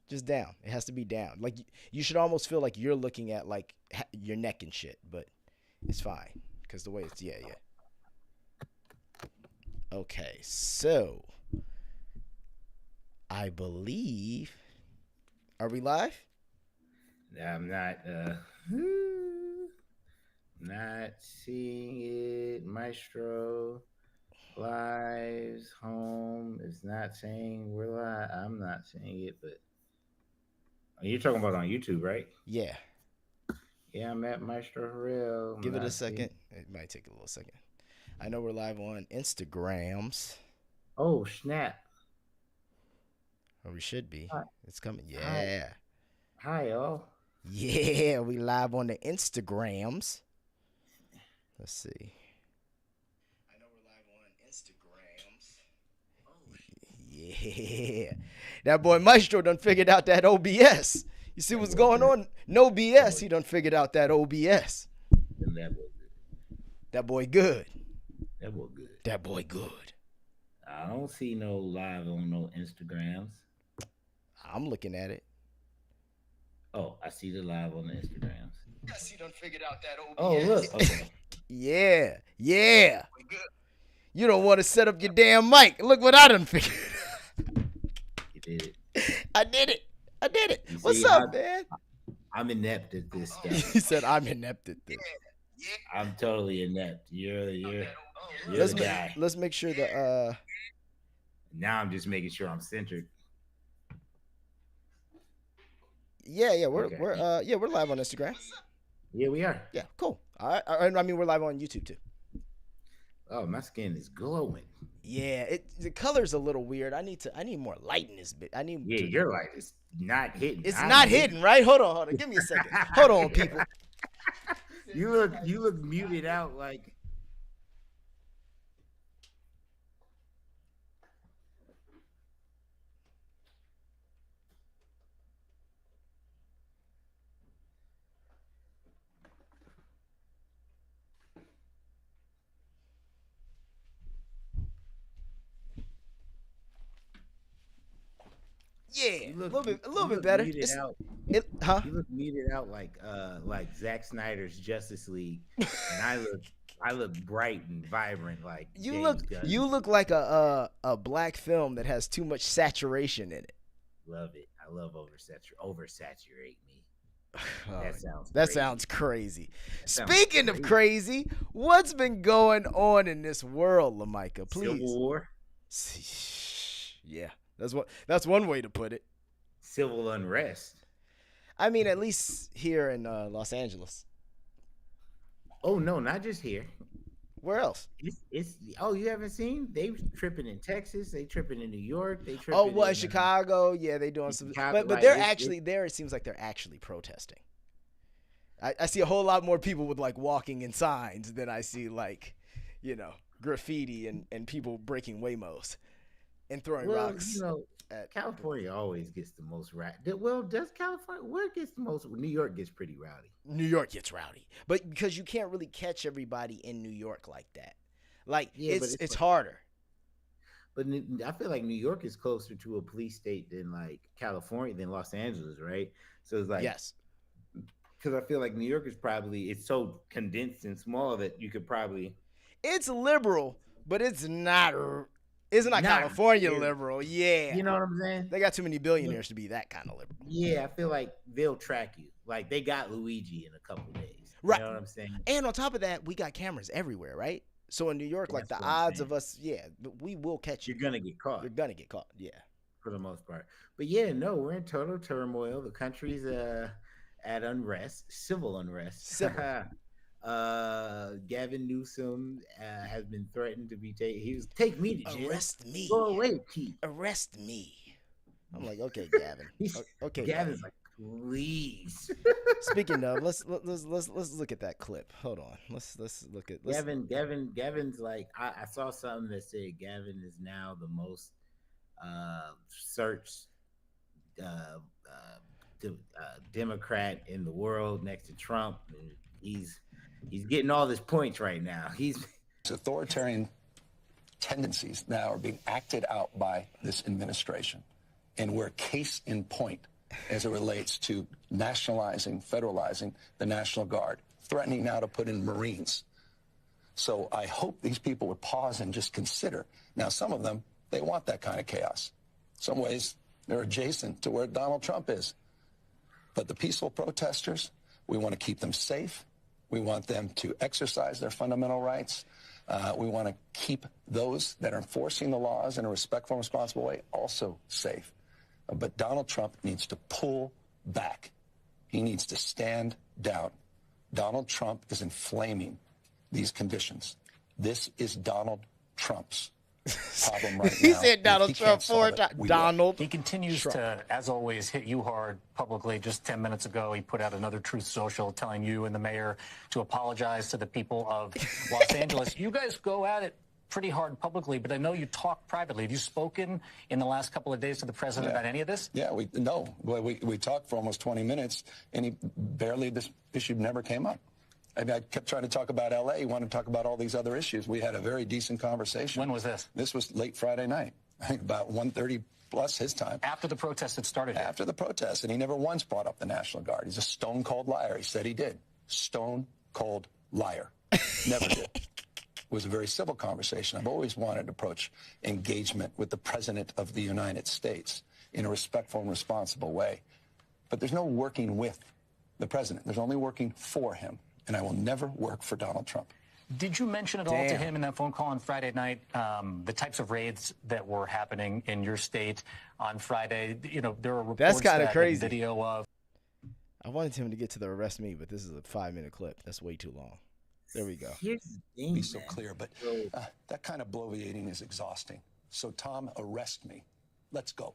Just down. It has to be down. Like you should almost feel like you're looking at like your neck and shit, but it's fine because the way it's yeah. Okay, so I believe are we live? I'm not not seeing it. Maestro lives home is not saying we're live. I'm not seeing it, but you're talking about on YouTube, right? Yeah. Yeah, I'm at Maestro Harrell. I'm Give it a not seeing. second. It might take a little second. I know we're live on Instagrams, Oh snap! or we should be. Hi, It's coming. hi, Yeah. hi, y'all. Yeah, we live on the Instagrams. Let's see. I know we're live on Instagrams. Yeah. That boy Maestro done figured out that OBS. You see That what's boy going good. on? No That BS. boy, He done figured out that OBS. that boy good. That boy good. That boy good. That boy good. I don't see no live on no Instagrams. I'm looking at it. Oh, I see the live on the Instagrams. Yes, he done figured out that Oh, look. OBS. Okay. Yeah. Yeah. You don't want to set up your damn mic. Look what I done figured. You did it. I did it. I did it. You What's see, up, man? I'm inept at this He stuff. said I'm inept at this. I'm totally inept. You're Let's the make guy. let's make sure the Now I'm just making sure I'm centered. yeah Okay. we're live on Instagram. Yeah, we are. Yeah, cool. All right. I mean we're live on YouTube too. Oh, my skin is glowing. Yeah, the color's a little weird. I need more light in this bit. I need Yeah, to. you're like it's not hitting. It's I'm not hitting. hidden, right? Hold on. Give me a second. Hold on, people. You look muted out like Yeah, you a look little you bit look better. muted out. Huh? You look muted out like Zack Snyder's Justice League, and I look bright and vibrant like James You Gunn. look like a black film that has too much saturation in it. Love it. I love oversaturate me. Oh, That sounds that crazy. sounds crazy. That sounds Speaking of crazy. crazy, what's been going on in this world, Lamika? Civil Please. War, Yeah, that's one way to put it. civil unrest. I mean, at least here in Los Angeles. Oh no, not just here. Where else? It's oh you haven't seen? They tripping in Texas. They tripping in New York. They Oh, tripping what, in Chicago? Yeah, they doing some, Chicago. but Like they're it actually there. It seems like they're actually protesting. I see a whole lot more people with like walking in signs than I see like, graffiti and people breaking Waymos and throwing well, rocks at. California always gets the most well, does California? Where gets the most? New York gets pretty rowdy. New York gets rowdy, but because you can't really catch everybody in New York like that, like Yeah, but it's harder. I feel like New York is closer to a police state than like California than Los Angeles, right? So it's like Yes, because I feel like New York is probably it's so condensed and small that you could probably it's liberal, but it's not not California really. liberal. Yeah, You know what I'm saying? they got too many billionaires to be that kind of liberal. Yeah, I feel like they'll track you. Like they got Luigi in a couple days. You Right. know what I'm saying? And on top of that, we got cameras everywhere, right? So in New York, like That's the what I'm odds saying. of us, yeah, we will catch you. You're gonna get caught You're gonna get caught. Yeah. for the most part. But yeah, no, we're in total turmoil. The country's at unrest, civil unrest. Civil. Gavin Newsom has been threatened to be taken. He was take me to jail. Arrest me. Go away, Pete. Arrest me. I'm like, okay, Gavin. Okay, Gavin's buddy. like, please. Speaking of, let's look at that clip. Hold on. Let's look at Gavin's like, I saw something that said Gavin is now the most searched Democrat in the world next to Trump. And he's getting all his points right now. He's Authoritarian tendencies now are being acted out by this administration. And we're case in point as it relates to nationalizing, federalizing the National Guard, threatening now to put in Marines. So I hope these people would pause and just consider. Now, some of them, they want that kind of chaos. Some ways, they're adjacent to where Donald Trump is. But the peaceful protesters, we want to keep them safe. We want them to exercise their fundamental rights. We want to keep those that are enforcing the laws in a respectful and responsible way also safe. But Donald Trump needs to pull back. He needs to stand down. Donald Trump is inflaming these conditions. This is Donald Trump's problem right now. He said Donald Trump 4 times. Donald. He continues to, as always, hit you hard publicly. Just 10 minutes ago, he put out another Truth Social telling you and the mayor to apologize to the people of Los Angeles. You guys go at it pretty hard publicly, but I know you talk privately. Have you spoken in the last couple of days to the president about any of this? Yeah, we talked for almost 20 minutes, and this issue never came up. I mean, I kept trying to talk about L.A. He wanted to talk about all these other issues. We had a very decent conversation. When was this? This was late Friday night. I think about 1:30 plus his time. After the protest had started? After the protest, and he never once brought up the National Guard. He's a stone-cold liar. He said he did. Stone-cold liar. Never did. It was a very civil conversation. I've always wanted to approach engagement with the President of the United States in a respectful and responsible way. But there's no working with the President. There's only working for him. And I will never work for Donald Trump. Did you mention at all to him in that phone call on Friday night the types of raids that were happening in your state on Friday? You know, there are reports that's kind of crazy. Video of. I wanted him to get to the arrest me, but this is a 5-minute clip. That's way too long. There we go. Here's the thing, Be so clear, but that kind of bloviating is exhausting. So, Tom, arrest me. Let's go.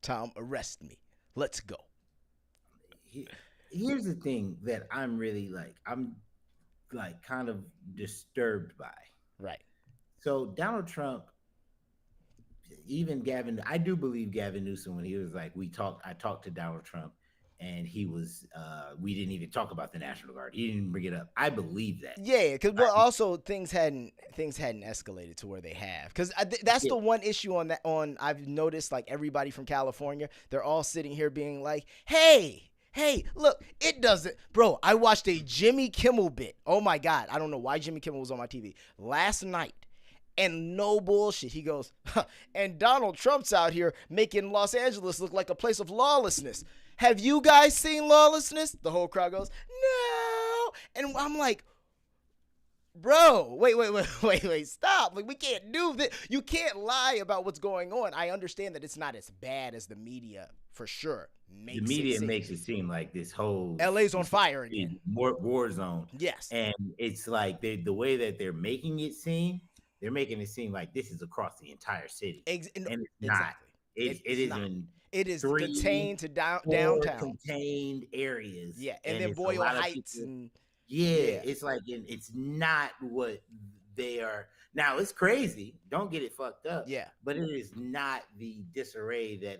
Tom, arrest me. Let's go. Here's the thing that I'm really I'm kind of disturbed by. Right. So Donald Trump, even Gavin, I do believe Gavin Newsom when he was like, I talked to Donald Trump and he was, we didn't even talk about the National Guard. He didn't bring it up. I believe that. Yeah, because also things hadn't escalated to where they have. Because that's the one issue on I've noticed, like, everybody from California, they're all sitting here being like, hey, look, it doesn't. Bro, I watched a Jimmy Kimmel bit. Oh, my God. I don't know why Jimmy Kimmel was on my TV last night. And no bullshit. He goes, and Donald Trump's out here making Los Angeles look like a place of lawlessness. Have you guys seen lawlessness? The whole crowd goes, no. And I'm like, bro, wait, stop. Like, we can't do this. You can't lie about what's going on. I understand that it's not as bad as the media, for sure. The media makes it seem like this whole LA's on fire again. War zone. Yes. And it's like the way that they're making it seem like this is across the entire city. And it's not. It is contained to downtown. Contained areas. Yeah, and then Boyle Heights. It's like it's not what they are. Now, it's crazy. Don't get it fucked up. Yeah. But it is not the disarray that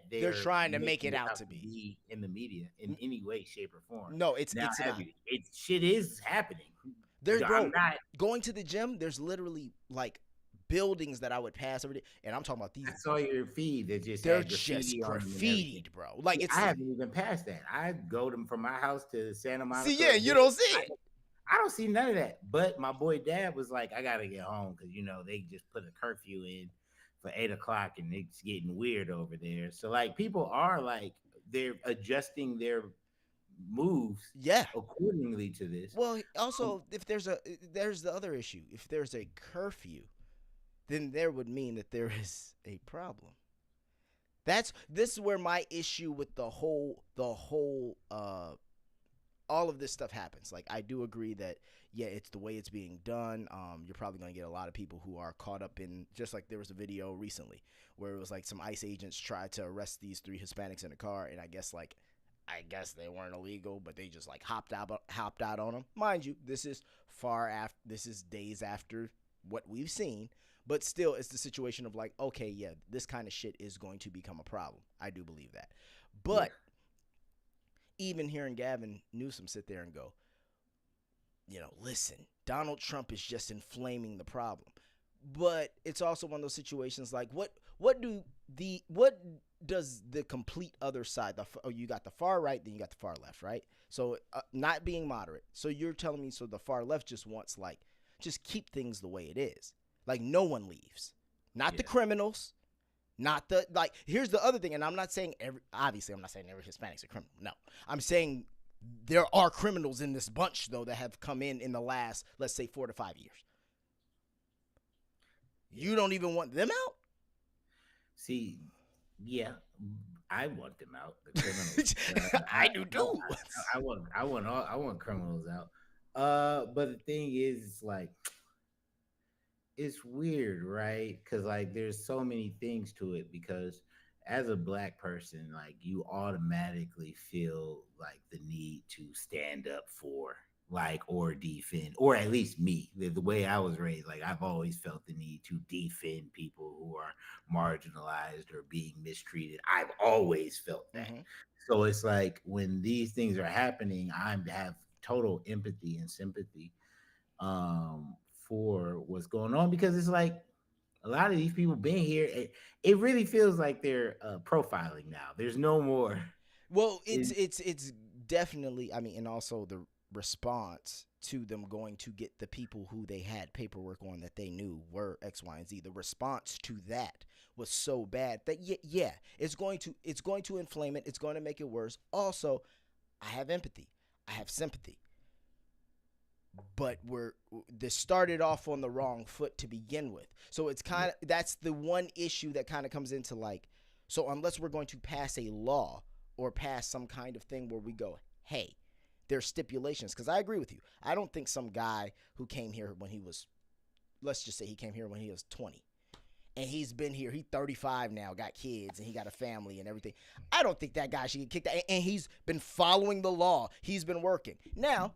they're trying to make it out to be in the media in any way, shape, or form. No, it's not. Shit is happening. Going to the gym, there's literally like buildings that I would pass every day, and I'm talking about these. I saw your feed that they're just graffitied, bro. Like, I haven't even passed that. I go from my house to Santa Monica. See, yeah, you don't see it. I don't see none of that. But my boy Dad was like, I gotta get home because they just put a curfew in for 8:00 and it's getting weird over there. So like people are like they're adjusting their moves accordingly to this. Well, also if there's the other issue. If there's a curfew, then there would mean that there is a problem. This is where my issue with the whole all of this stuff happens. Like, I do agree that, yeah, it's the way it's being done. You're probably going to get a lot of people who are caught up in, just like there was a video recently where it was like some ICE agents tried to arrest these 3 Hispanics in a car, and I guess they weren't illegal, but they just like hopped out on them. Mind you, this is days after what we've seen, but still it's the situation of like, okay, yeah, this kind of shit is going to become a problem. I do believe that. But even hearing Gavin Newsom sit there and go, listen, Donald Trump is just inflaming the problem. But it's also one of those situations like, what do what does the complete other side, you got the far right, then you got the far left, right? So not being moderate. So you're telling me, so the far left just wants, like, just keep things the way it is. Like, no one leaves. Not the criminals. Not the, like, here's the other thing, and I'm not saying obviously I'm not saying every Hispanic's a criminal. No. I'm saying there are criminals in this bunch, though, that have come in the last, let's say, 4 to 5 years. You don't even want them out? See, yeah, I want them out. The criminals. I do too. I want criminals out. But the thing is, it's like, it's weird, right? Because, like, there's so many things to it. Because as a black person, like, you automatically feel like the need to stand up for, like, or defend, or at least me, the way I was raised, like, I've always felt the need to defend people who are marginalized or being mistreated. I've always felt that. Mm-hmm. So it's like, when these things are happening, I have total empathy and sympathy for what's going on, because it's like, a lot of these people been here. It really feels like they're profiling now. There's no more. Well, it's definitely, I mean, and also the response to them going to get the people who they had paperwork on that they knew were X, Y, and Z. The response to that was so bad that yeah, it's going to inflame it. It's going to make it worse. Also, I have empathy. I have sympathy. But this started off on the wrong foot to begin with. So it's kind of, that's the one issue that kind of comes into, like, so unless we're going to pass a law or pass some kind of thing where we go, hey, there's stipulations, because I agree with you. I don't think some guy who came here when he was, let's just say he came here when he was 20, and he's been here, he's 35 now, got kids, and he got a family and everything. I don't think that guy should get kicked out. And he's been following the law. He's been working. Now,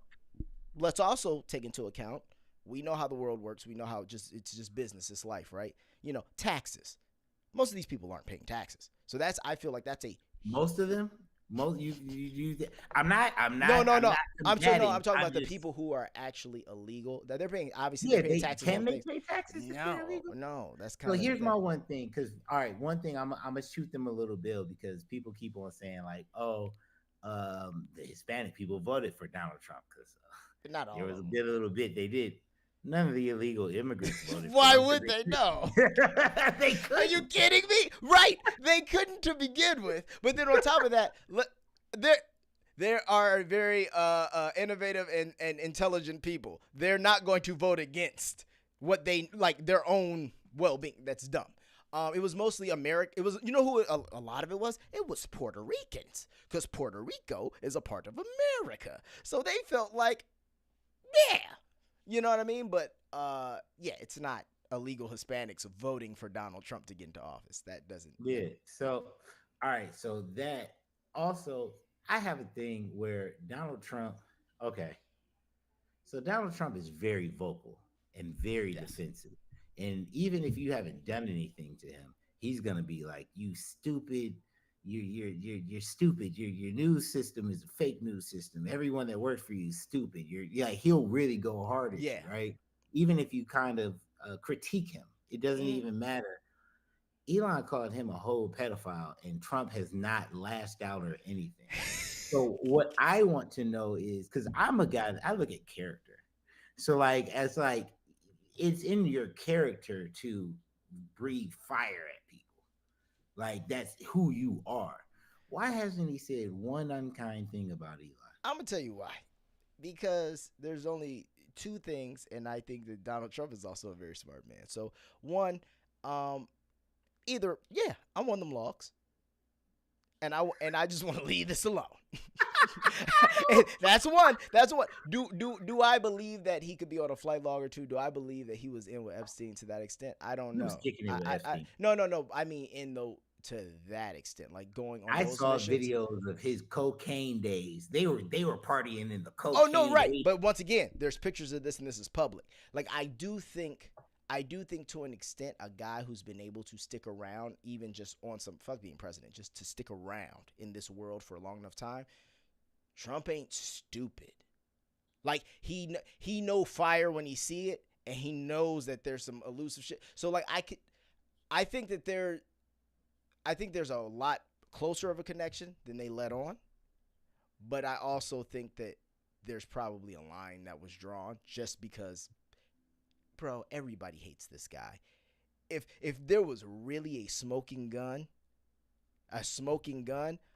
let's also take into account, we know how the world works. We know how it's just business. It's life, right? You know, taxes. Most of these people aren't paying taxes. So I feel like that's most of them. I'm not. No. I'm talking about the people who are actually illegal. That they're paying. Obviously, they're paying taxes. Can they pay taxes? No. That's kind of. So here's my one thing. Because one thing I'm gonna shoot them a little bill, because people keep on saying, like, oh, the Hispanic people voted for Donald Trump, because not all. There was a little bit they did. None of the illegal immigrants voted. Why would they? No. They couldn't. Are you kidding me? Right. They couldn't to begin with. But then on top of that, there are very innovative and intelligent people. They're not going to vote against what they like, their own well-being. That's dumb. It was mostly America. It was, you know who a lot of it was? It was Puerto Ricans, because Puerto Rico is a part of America. So they felt like, yeah. You know what I mean? But, yeah, it's not illegal Hispanics voting for Donald Trump to get into office. That doesn't. Yeah. So, all right. So that also, I have a thing where Donald Trump, okay. So Donald Trump is very vocal and very defensive. And even if you haven't done anything to him, he's going to be like, you stupid. You're stupid. Your news system is a fake news system. Everyone that works for you is stupid. He'll really go hard at you, right? Even if you kind of critique him, it doesn't even matter. Elon called him a whole pedophile, and Trump has not lashed out or anything. So what I want to know is, because I'm a guy, I look at character. So it's in your character to breathe fire at people. Like, that's who you are. Why hasn't he said one unkind thing about Elon? I'm going to tell you why. Because there's only two things, and I think that Donald Trump is also a very smart man. So, one, either, I want them logs, and I just want to leave this alone. That's one. Do I believe that he could be on a flight log or two? Do I believe that he was in with Epstein to that extent? I don't know. Kicking it with Epstein. No. I mean, to that extent, like going on. I those saw missions. Videos of his cocaine days. They were partying in the cocaine. Oh no, right. days. But once again, there's pictures of this, and this is public. Like, I do think to an extent, a guy who's been able to stick around, even just on some fuck being president, just to stick around in this world for a long enough time. Trump ain't stupid. Like, he know fire when he see it, and he knows that there's some elusive shit. So, like, I think that I think there's a lot closer of a connection than they let on. But I also think that there's probably a line that was drawn just because, bro, everybody hates this guy. If there was really a smoking gun,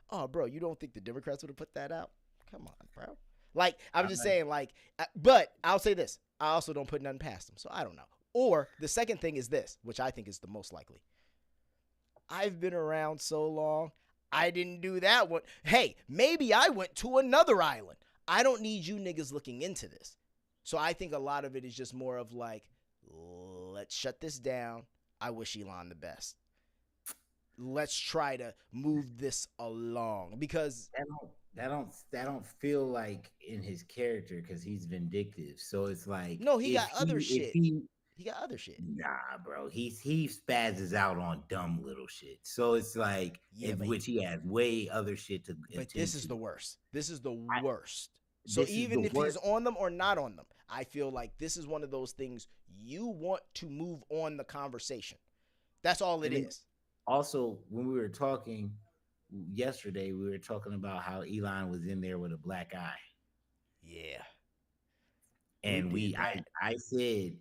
oh, bro, you don't think the Democrats would have put that out? Come on, bro. Like, I'm just saying, like, but I'll say this. I also don't put nothing past them, so I don't know. Or the second thing is this, which I think is the most likely. I've been around so long, I didn't do that one. Hey, maybe I went to another island. I don't need you niggas looking into this. So I think a lot of it is just more of like, let's shut this down. I wish Elon the best. Let's try to move this along because that don't feel like in his character because he's vindictive. So it's like no, he got other shit. He got other shit. Nah, bro. He spazzes out on dumb little shit. So it's like, which he has way other shit to. But this is the worst. This is the worst. So even if he's on them or not on them, I feel like this is one of those things you want to move on the conversation. That's all it is. Also, when we were talking yesterday, we were talking about how Elon was in there with a black eye. Yeah. And I said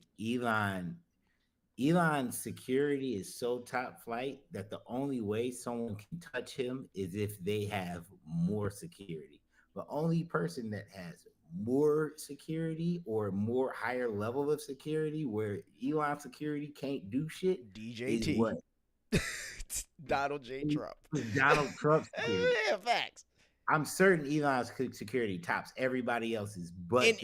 Elon's security is so top flight that the only way someone can touch him is if they have more security. The only person that has more security or more higher level of security where Elon security can't do shit. DJT. What? Donald J. Trump. Donald Trump security. Yeah, facts. I'm certain Elon's security tops everybody else's, but in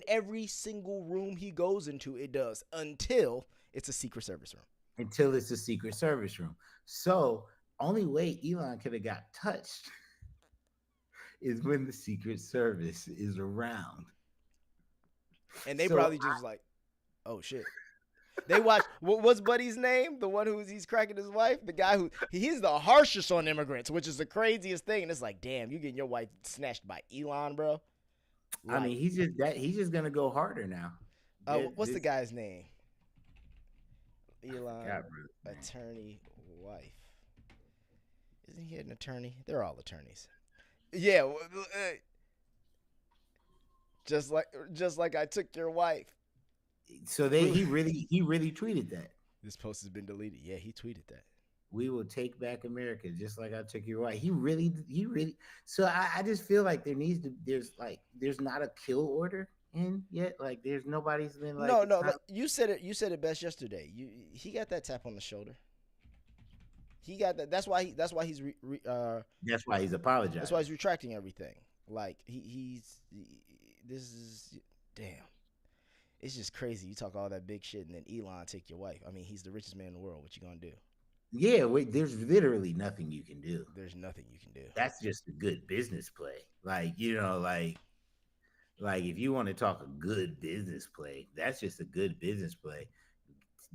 every single room he goes into, it does until it's a Secret Service room. Until it's a Secret Service room. So only way Elon could have got touched is when the Secret Service is around. And they probably just like, oh shit. They watch what's Buddy's name? The one he's cracking his wife? The guy who he's the harshest on immigrants, which is the craziest thing. And it's like, damn, you getting your wife snatched by Elon, bro. Like, I mean, he's just gonna go harder now. What's the guy's name? Elon, attorney wife. Isn't he an attorney? They're all attorneys. Yeah, just like I took your wife. So he really tweeted that. This post has been deleted. Yeah, he tweeted that. We will take back America just like I took your wife. He really. So I just feel like there's not a kill order in yet. Like there's nobody's been like. No. You said it best yesterday. He got that tap on the shoulder. He got that. That's why he's that's why he's apologizing. That's why he's retracting everything. Like this is damn. It's just crazy. You talk all that big shit and then Elon take your wife. I mean, he's the richest man in the world. What you gonna do? Yeah, there's literally nothing you can do. There's nothing you can do. That's just a good business play. Like, like if you want to talk a good business play, that's just a good business play.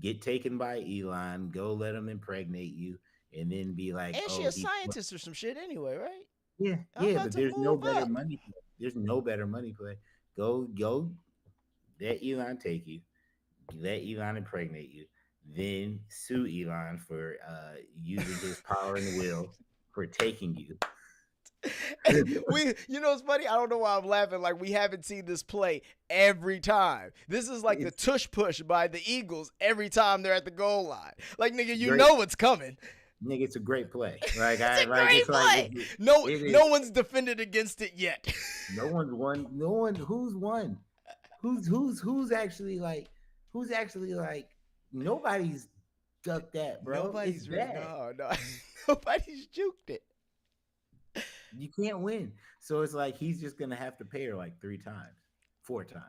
Get taken by Elon, go let him impregnate you, and then be like, and she a scientist or some shit anyway, right? Yeah, but there's no better money play. There's no better money play. Go. Let Elon take you, let Elon impregnate you, then sue Elon for using his power and will for taking you. It's funny. I don't know why I'm laughing. Like we haven't seen this play every time. This is like the tush push by the Eagles every time they're at the goal line. Like nigga, you know what's coming. Nigga, it's a great play. Like it's a great play. No one's defended against it yet. No one's won. No one. Who's won? Who's actually like nobody's ducked that, bro. Nobody's no. Nobody's juked it. You can't win. So it's like he's just gonna have to pay her like 3 times, 4 times.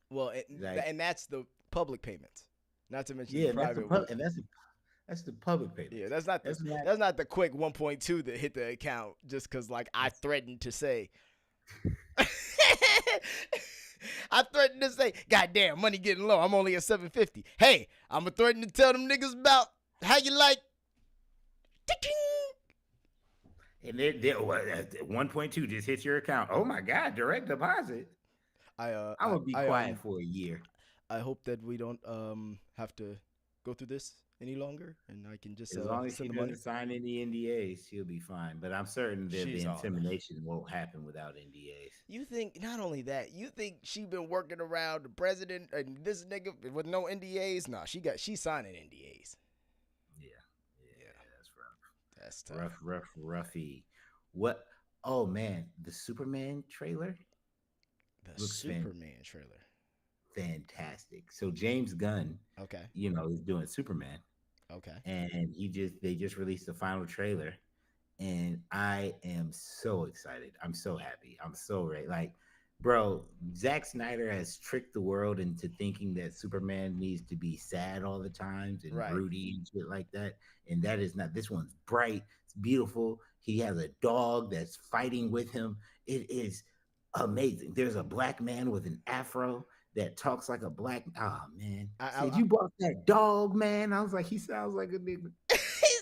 Well, and that's the public payments. Not to mention the private that's the public payment. Yeah, that's not the quick 1.2 that hit the account just because like I threatened to say. I threatened to say, goddamn, money getting low. I'm only at 750. Hey, I'm going to threaten to tell them niggas about how you like. And they're 1.2 just hit your account. Oh my God, direct deposit. I would be quiet for a year. I hope that we don't have to go through this any longer, and I can just As long as she send the money. doesn't sign any NDAs, she'll be fine. But I'm certain that She's the all. insemination won't happen without NDAs. You think not only that, you think she been working around the president and this nigga with no NDAs? Nah, she's signing NDAs. Yeah, that's rough. That's tough. Roughy. What? Oh man, the Superman trailer. The Superman trailer. Fantastic. So James Gunn, Okay. is doing Superman. Okay. And they just released the final trailer, and I am so excited. I'm so happy. I'm so ready. Like, bro, Zack Snyder has tricked the world into thinking that Superman needs to be sad all the times and broody and shit like that. And that is not. This one's bright. It's beautiful. He has a dog that's fighting with him. It is amazing. There's a black man with an afro that talks like a black. Oh man, said you bought that dog, man. I was like, he sounds like a nigga. He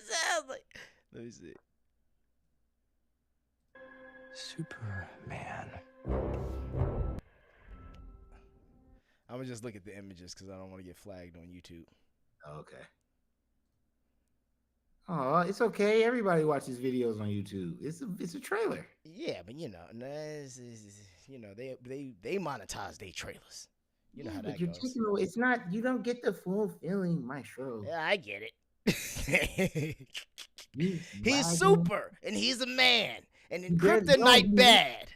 sounds like. Let me see. Superman. I'm gonna just look at the images because I don't want to get flagged on YouTube. Okay. Oh, it's okay. Everybody watches videos on YouTube. It's a trailer. Yeah, but they monetize their trailers. You know how that goes. Taking away, it's not. You don't get the full feeling, Maestro. Yeah, I get it. He's super, and he's a man, and in kryptonite bad.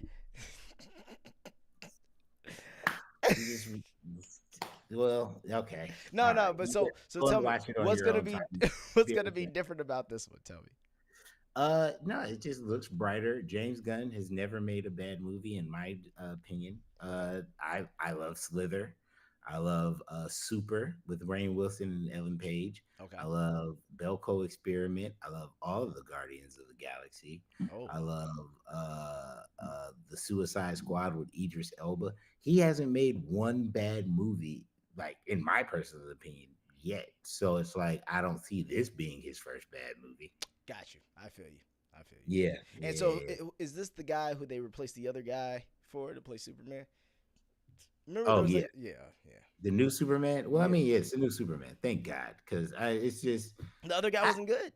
Well, okay. No, but so tell me what's gonna be different about this one? Tell me. No, it just looks brighter. James Gunn has never made a bad movie, in my opinion. I love Slither. I love Super with Rainn Wilson and Ellen Page. Okay. I love Belko Experiment. I love all of the Guardians of the Galaxy. Oh. I love the Suicide Squad with Idris Elba. He hasn't made one bad movie, like in my personal opinion, yet. So it's like I don't see this being his first bad movie. Got you. I feel you. Yeah. And so, is this the guy who they replaced the other guy for to play Superman? Remember? Yeah. Yeah. The new Superman. Well, I mean, yeah, it's the new Superman. Thank God, because it's just the other guy wasn't good.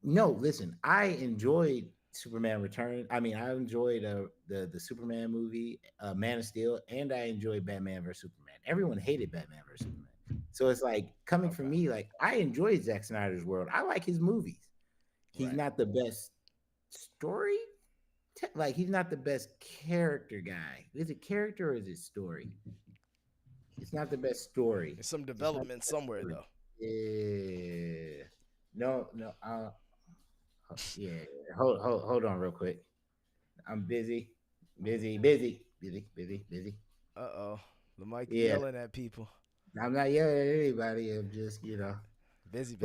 No, listen, I enjoyed Superman Return. I mean, I enjoyed the Superman movie, Man of Steel, and I enjoyed Batman vs Superman. Everyone hated Batman vs Superman, so it's like coming from me. Like I enjoyed Zack Snyder's world. I like his movies. He's not the best story. Like he's not the best character guy. Is it character or is it story? It's not the best story. There's some development somewhere though. Yeah. No. Yeah. Hold on real quick. I'm busy. Uh-oh. The mic yelling at people. I'm not yelling at anybody. I'm just, busy.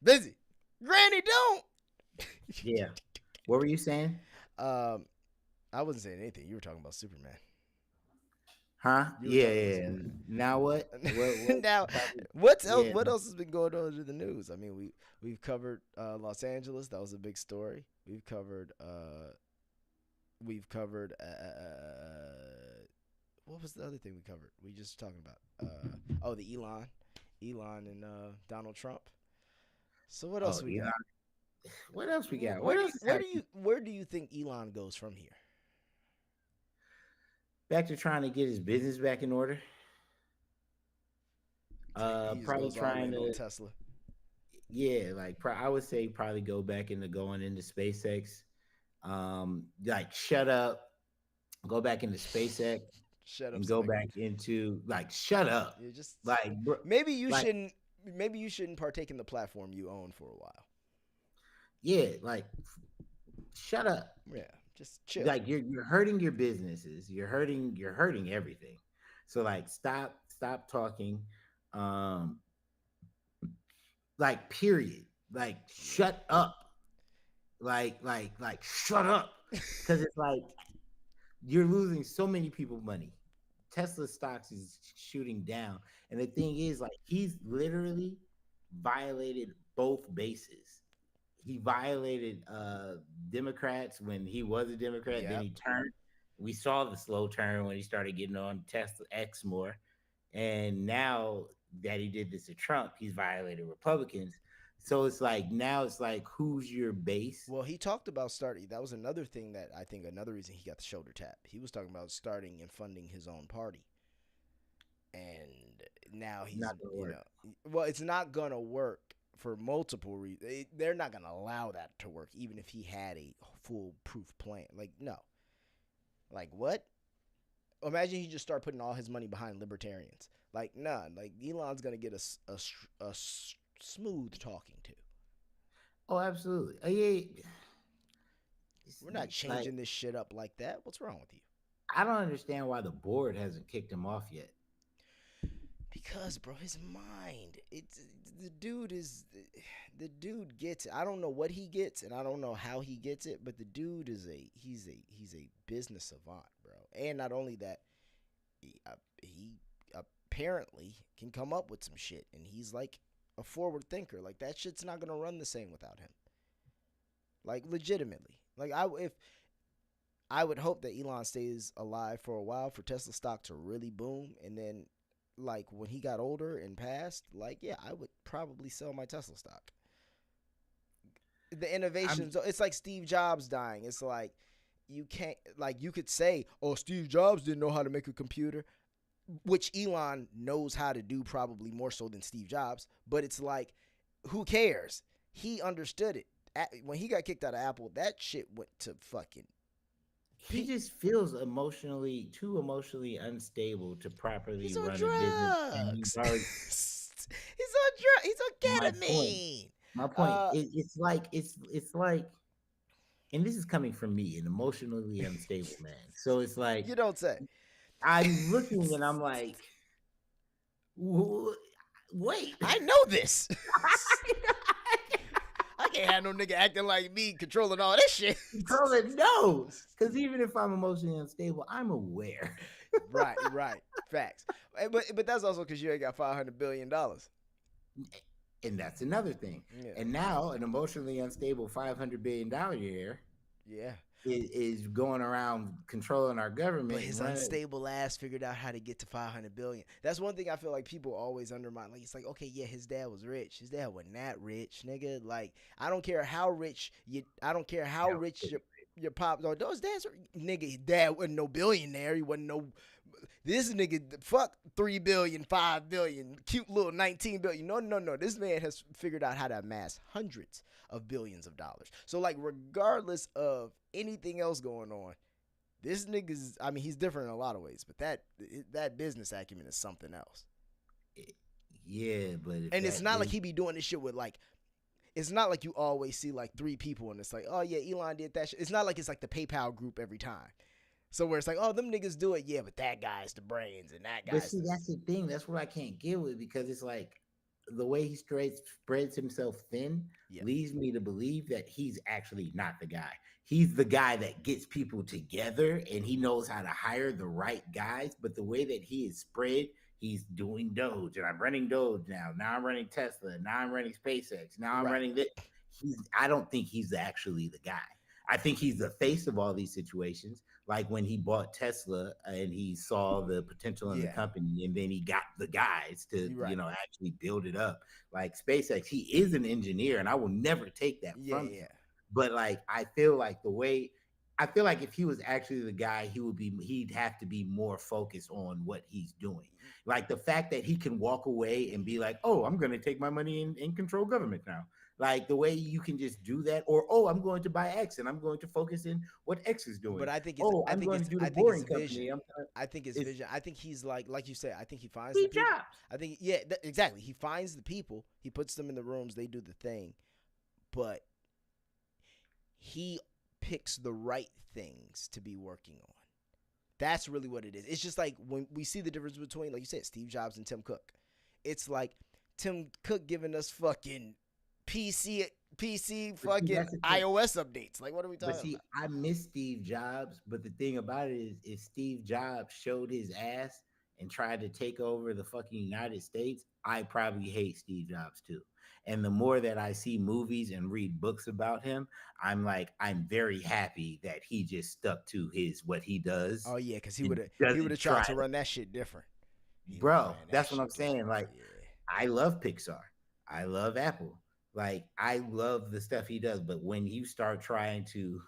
Busy. Granny, don't. Yeah. What were you saying? I wasn't saying anything. You were talking about Superman. Huh? Yeah. Now what? Now, what's else? What else has been going on in the news? I mean, we've covered Los Angeles. That was a big story. We've covered. What was the other thing we covered? We just talking about. The Elon and Donald Trump. So what else we got? What else we got? Where do you think Elon goes from here? Back to trying to get his business back in order. Probably trying to Tesla. Yeah, like I would say probably go back into going into SpaceX. Like shut up, go back into SpaceX. Shut up. And go back into shut up. You're just bro, maybe you shouldn't partake in the platform you own for a while. Yeah, shut up. Yeah, just chill. Like you're hurting your businesses. You're hurting everything. So stop talking. Period. Shut up. Shut up. Because it's you're losing so many people money. Tesla stocks is shooting down. And the thing is, he's literally violated both bases. He violated Democrats when he was a Democrat. Yep. Then he turned. We saw the slow turn when he started getting on Tesla X more. And now that he did this to Trump, he's violated Republicans. So it's like now it's like who's your base? Well, he talked about starting. That was another thing that I think another reason he got the shoulder tap. He was talking about starting and funding his own party, and now he's Not gonna work. well, it's not gonna work for multiple reasons. They're not gonna allow that to work, even if he had a foolproof plan. Like no, like what? Imagine he just start putting all his money behind libertarians. Like nah, like Elon's gonna get a smooth talking to. Oh, absolutely. Yeah. We're not changing this shit up like that. What's wrong with you? I don't understand why the board hasn't kicked him off yet. Because, bro, his mind. The dude gets it. I don't know what he gets, and I don't know how he gets it. But the dude is he's a business savant, bro. And not only that, he apparently can come up with some shit, and he's like a forward thinker. Like that shit's not gonna run the same without him. Like legitimately. Like I would hope that Elon stays alive for a while for Tesla stock to really boom, and then like when he got older and passed, like yeah, I would probably sell my Tesla stock. The innovations, it's like Steve Jobs dying. It's like you can't, like you could say, oh, Steve Jobs didn't know how to make a computer, which Elon knows how to do probably more so than Steve Jobs, but it's like, who cares? He understood it. When he got kicked out of Apple, that shit went to fucking. He just feels too emotionally unstable to properly He's run on a business. And drugs. he's on drugs. He's on ketamine. My point. It's like, and this is coming from me, an emotionally unstable man. So it's like you don't say. I'm looking and I'm like, wait, I know this. I can't have no nigga acting like me controlling all this shit. Controlling no, because even if I'm emotionally unstable, I'm aware. Right. Facts. But that's also because you ain't got $500 billion. And that's another thing. Yeah. And now an emotionally unstable $500 billion year. Yeah. Is going around controlling our government. But his unstable ass figured out how to get to $500 billion. That's one thing I feel like people always undermine. Like it's like, okay, yeah, his dad was rich. His dad wasn't that rich, nigga. Like I don't care how rich rich your pop. Those dads, nigga, his dad wasn't no billionaire. He wasn't no. This nigga, fuck 3 billion, 5 billion, cute little 19 billion. No. This man has figured out how to amass hundreds of billions of dollars. So like, regardless of anything else going on, this nigga's, I mean, he's different in a lot of ways, but that business acumen is something else. Yeah, but and it's not like he be doing this shit with like, it's not like you always see like 3 people and it's like, oh yeah, Elon did that shit. It's not like it's like the PayPal group every time. So where it's like, oh, them niggas do it, yeah, but that guy's the brains and that guy's. But see, that's the thing. That's what I can't get with, because it's like the way he spreads himself thin leads me to believe that he's actually not the guy. He's the guy that gets people together and he knows how to hire the right guys. But the way that he is spread, he's doing Doge, and I'm running Doge now. Now I'm running Tesla. Now I'm running SpaceX. Now I'm running this. I don't think he's actually the guy. I think he's the face of all these situations. Like when he bought Tesla and he saw the potential in the company, and then he got the guys to, actually build it up. Like SpaceX, he is an engineer, and I will never take that from him. But like, I feel like if he was actually the guy, he'd have to be more focused on what he's doing. Like the fact that he can walk away and be like, oh, I'm going to take my money and control government now. Like the way you can just do that, or I'm going to buy X and I'm going to focus in what X is doing. But I think I'm going to do the boring company. I think it's vision. I think he's like you said. I think he finds the people. I think exactly. He finds the people. He puts them in the rooms. They do the thing, but he picks the right things to be working on. That's really what it is. It's just like when we see the difference between, like you said, Steve Jobs and Tim Cook. It's like Tim Cook giving us fucking PC fucking iOS updates. Like, what are we talking about? I miss Steve Jobs, but the thing about it is, if Steve Jobs showed his ass and tried to take over the fucking United States, I probably hate Steve Jobs too. And the more that I see movies and read books about him, I'm very happy that he just stuck to what he does. Oh yeah, because he would have tried to run that shit different. Bro, that's what I'm saying. Like, I love Pixar. I love Apple. Like I love the stuff he does, but when you start trying to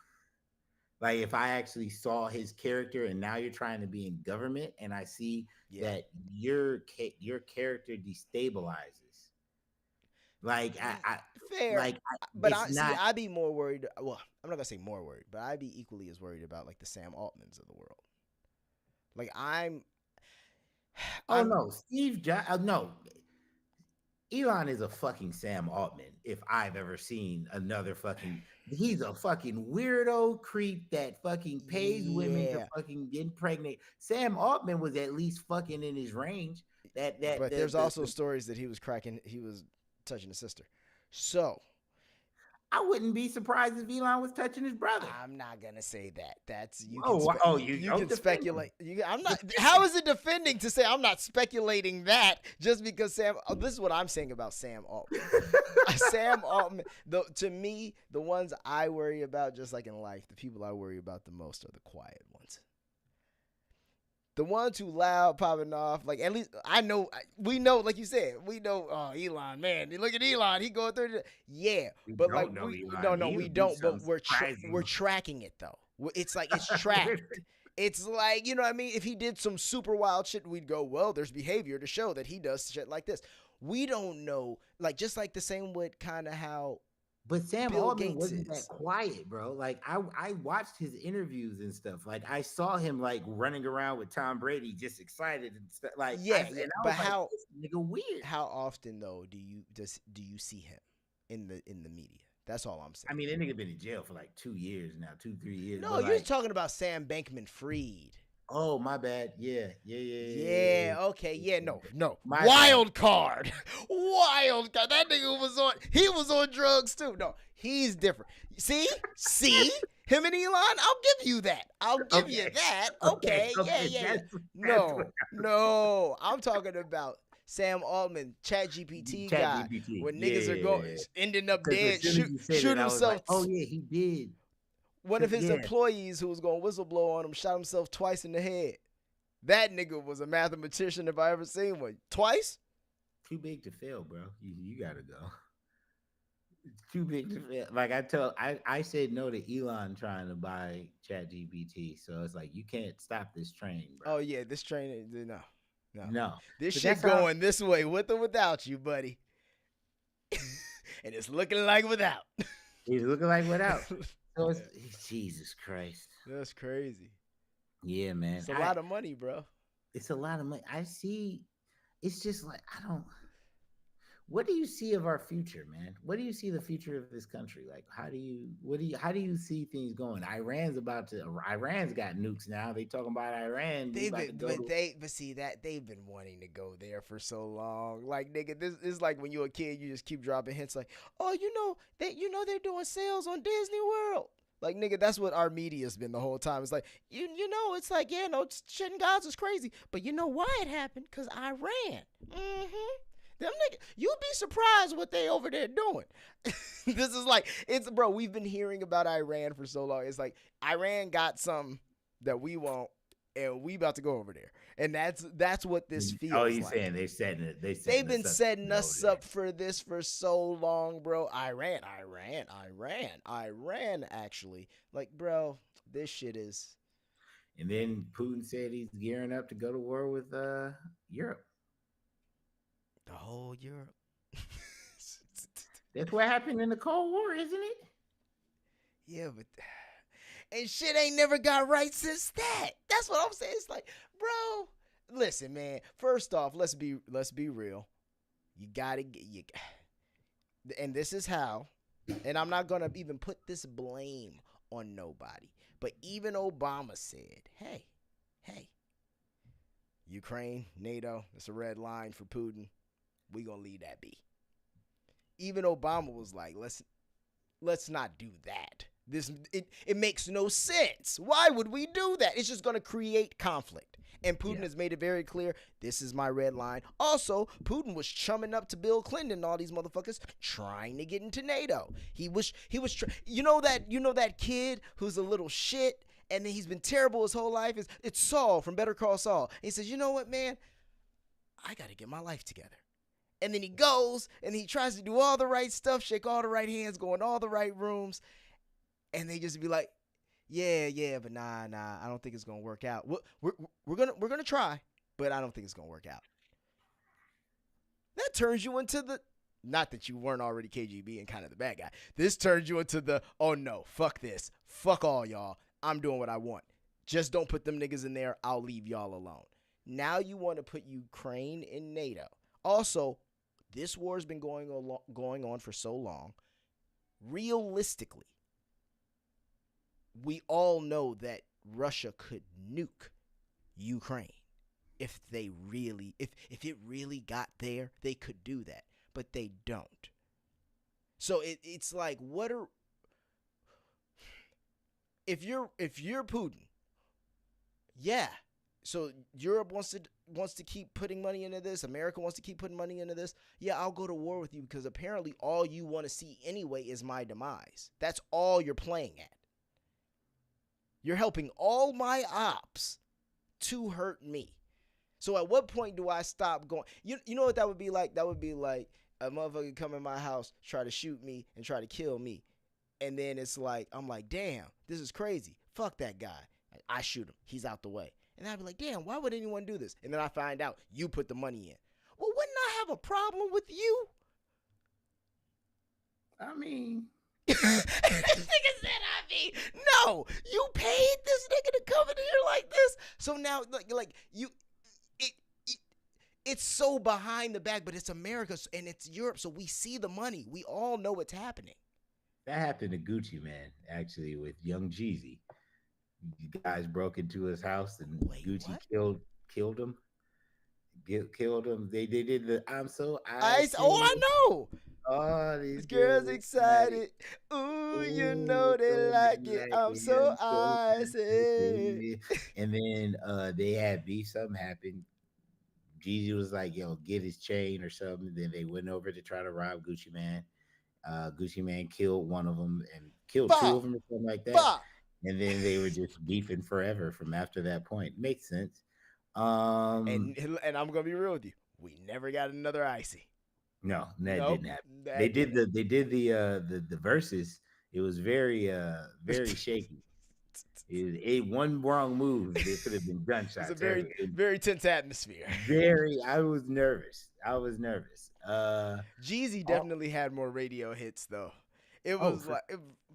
like if I actually saw his character and now you're trying to be in government and I see Yeah. that your character destabilizes. Like I Fair. like But it's I see, not I'd be more worried. Well, I'm not gonna say more worried, but I'd be equally as worried about like the Sam Altmans of the world. Like oh I'm no, Steve Jobs no. Elon is a fucking Sam Altman if I've ever seen another fucking he's a fucking weirdo creep that fucking pays women to yeah. fucking get pregnant. Sam Altman was at least fucking in his range. That But there's also stories that he was touching his sister. So I wouldn't be surprised if Elon was touching his brother. I'm not gonna say that. That's you. You can speculate. I'm not. How is it defending to say I'm not speculating that just because Sam? Oh, this is what I'm saying about Sam Altman. Sam Altman. To me, the ones I worry about, just like in life, the people I worry about the most are the quiet ones. The ones who loud popping off, like at least we know, like you said, we know. Oh, Elon, man, look at Elon, he going through. Yeah, but like we don't. But we're tracking it though. It's like it's tracked. It's like, you know what I mean? If he did some super wild shit, we'd go, well, there's behavior to show that he does shit like this. We don't know, like just like the same with kind of how. But Sam Altman wasn't that quiet, bro. Like I watched his interviews and stuff. Like I saw him like running around with Tom Brady, just excited and stuff. Like but how this nigga weird? How often though do you see him in the media? That's all I'm saying. I mean, that nigga been in jail for like 2 years now, 2-3 years. No, you're talking about Sam Bankman-Fried. Oh, my bad. Yeah. Okay. Yeah. No. Wild card. That nigga he was on drugs too. No, he's different. See, him and Elon. I'll give you that. I'll give you that. Okay. Yeah. No. I'm talking about Sam Altman, ChatGPT guy, when niggas are going ending up dead, shoot himself. Like, oh yeah, he did. One of his employees who was going to whistleblow on him shot himself twice in the head. That nigga was a mathematician if I ever seen one. Twice? Too big to fail, bro. You gotta go. It's too big to fail. Like I said no to Elon trying to buy ChatGPT. So it's like you can't stop this train, bro. Oh yeah, this train no. This but shit going this way with or without you, buddy. And it's looking like without. It's looking like without. So Jesus Christ. That's crazy. Yeah, man. It's a lot of money, bro. It's a lot of money. I see. It's just like what do you see of our future, man? What do you see the future of this country? Like, how do you see things going? Iran's got nukes now. They talking about Iran. They've been wanting to go there for so long. Like, nigga, this is like when you're a kid, you just keep dropping hints like, oh, they're doing sales on Disney World. Like, nigga, that's what our media's been the whole time. It's like, it's like, yeah, no, shitting gods is crazy. But you know why it happened? Because Iran. Mm-hmm. Them niggas, you'd be surprised what they over there doing. This is like, bro, we've been hearing about Iran for so long. It's like, Iran got something that we want, and we about to go over there. And that's what this feels like. Oh, you saying they've been setting us up for this for so long, bro. Iran, actually. Like, bro, this shit is. And then Putin said he's gearing up to go to war with Europe. The whole Europe. That's what happened in the Cold War, isn't it? Yeah, but and shit ain't never got right since that. That's what I'm saying. It's like, bro, listen, man. First off, let's be real. You gotta get and this is how. And I'm not gonna even put this blame on nobody. But even Obama said, hey, Ukraine, NATO, it's a red line for Putin. We gonna leave that be. Even Obama was like, let's not do that. It makes no sense. Why would we do that? It's just gonna create conflict. And Putin has made it very clear, this is my red line. Also, Putin was chumming up to Bill Clinton and all these motherfuckers trying to get into NATO. He was you know that kid who's a little shit and then he's been terrible his whole life. It's Saul from Better Call Saul. And he says, you know what, man? I got to get my life together. And then he goes and he tries to do all the right stuff, shake all the right hands, go in all the right rooms. And they just be like, yeah, but nah, I don't think it's gonna work out. We're gonna try, but I don't think it's gonna work out. That turns you into the, not that you weren't already KGB and kind of the bad guy. This turns you into the, oh no, fuck this, fuck all y'all. I'm doing what I want. Just don't put them niggas in there. I'll leave y'all alone. Now you want to put Ukraine in NATO. Also, this war has been going on for so long. Realistically, we all know that Russia could nuke Ukraine if it really got there. They could do that, but they don't. So it's like, if you're Putin, yeah. So Europe wants to keep putting money into this. America wants to keep putting money into this. Yeah, I'll go to war with you because apparently all you want to see anyway is my demise. That's all you're playing at. You're helping all my ops to hurt me. So at what point do I stop going? You know what that would be like? That would be like a motherfucker come in my house, try to shoot me and try to kill me. And then it's like, I'm like, damn, this is crazy. Fuck that guy. I shoot him. He's out the way. And I'd be like, damn, why would anyone do this? And then I find out you put the money in. Well, wouldn't I have a problem with you? I mean, This nigga said, no, you paid this nigga to come in here like this. So now, it's so behind the back, but it's America and it's Europe, so we see the money. We all know what's happening. that happened to Gucci Mane, actually, with Young Jeezy. You guys broke into his house and Gucci what? killed him. Killed him. They did the I'm so I know. Oh, these girls excited. Ooh, you know they like it. I'm so icy. And then they had beef. Something happened. Jeezy was like, yo, get his chain or something. Then they went over to try to rob Gucci Mane. Gucci Mane killed one of them and killed two of them or something like that. And then they were just beefing forever from after that point. Makes sense. And I'm gonna be real with you. We never got another icy. No, that didn't happen. They did the verses. It was very shaky. It one wrong move, it could have been gunshots. It's a very tense atmosphere. I was nervous. Jeezy definitely had more radio hits though. It was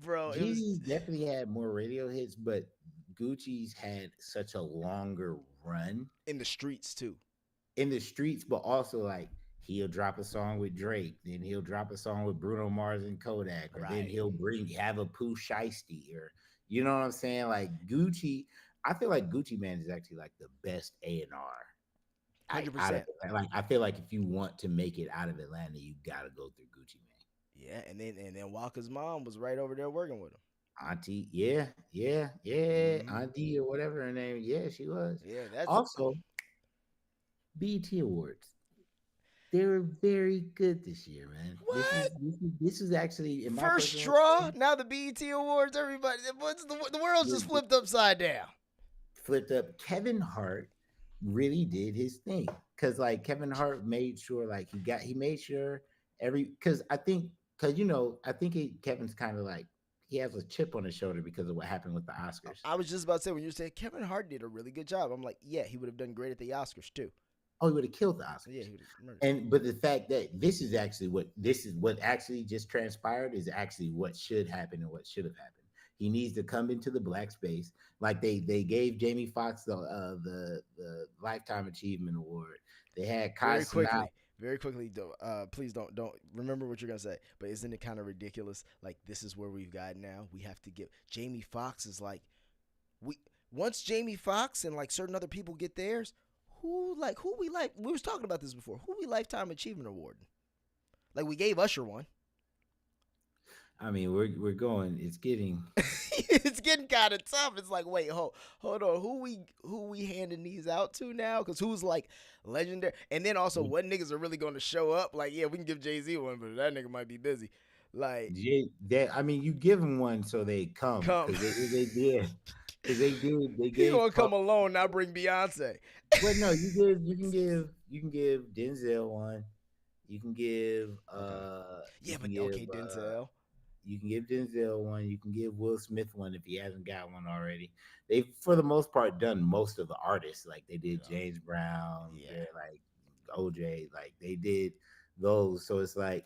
Jeezy definitely had more radio hits, but Gucci's had such a longer run in the streets too. In the streets, but also like he'll drop a song with Drake, then he'll drop a song with Bruno Mars and Kodak, or then he'll have a Pooh Shiesty, or you know what I'm saying? Like Gucci, I feel like Gucci Mane is actually like the best A&R. 100%. Like I feel like if you want to make it out of Atlanta, you gotta go through Gucci Mane. Yeah, and then Walker's mom was right over there working with him. Auntie, Auntie or whatever her name. Yeah, she was. Yeah, that's also BET Awards. They were very good this year, man. What? This is actually in my first draw. Opinion, now the BET Awards, everybody, the world's just flipped upside down. Flipped up. Kevin Hart really did his thing because like Kevin Hart made sure like he made sure because I think Kevin's kind of like he has a chip on his shoulder because of what happened with the Oscars. I was just about to say when you said Kevin Hart did a really good job, I'm like, yeah, he would have done great at the Oscars too. Oh, he would have killed the Oscars. Yeah, he would have murdered. But the fact that this is what actually just transpired is actually what should happen and what should have happened. He needs to come into the black space. Like they gave Jamie Foxx the Lifetime Achievement Award. They had Kai very quickly, please don't remember what you're gonna say. But isn't it kind of ridiculous? Like this is where we've got now. We have to give Jamie Foxx is like once Jamie Foxx and like certain other people get theirs. Who we like? We was talking about this before. Who we Lifetime Achievement Award? Like we gave Usher one. I mean, we're going. It's getting kind of tough. It's like, wait, hold on. Who we handing these out to now? Because who's like legendary? And then also, what niggas are really going to show up? Like, yeah, we can give Jay-Z one, but that nigga might be busy. Like, I mean, you give them one so they come. Because they did. Because they gave. He gonna come alone, not bring Beyonce. But no, you can give Denzel one. You can give Yeah, you but can give okay, Denzel. you can give Denzel one. You can give Will Smith one if he hasn't got one already. They've, for the most part, done most of the artists. Like they did Yeah. James Brown, Yeah. they're like OJ, like they did those. So it's like,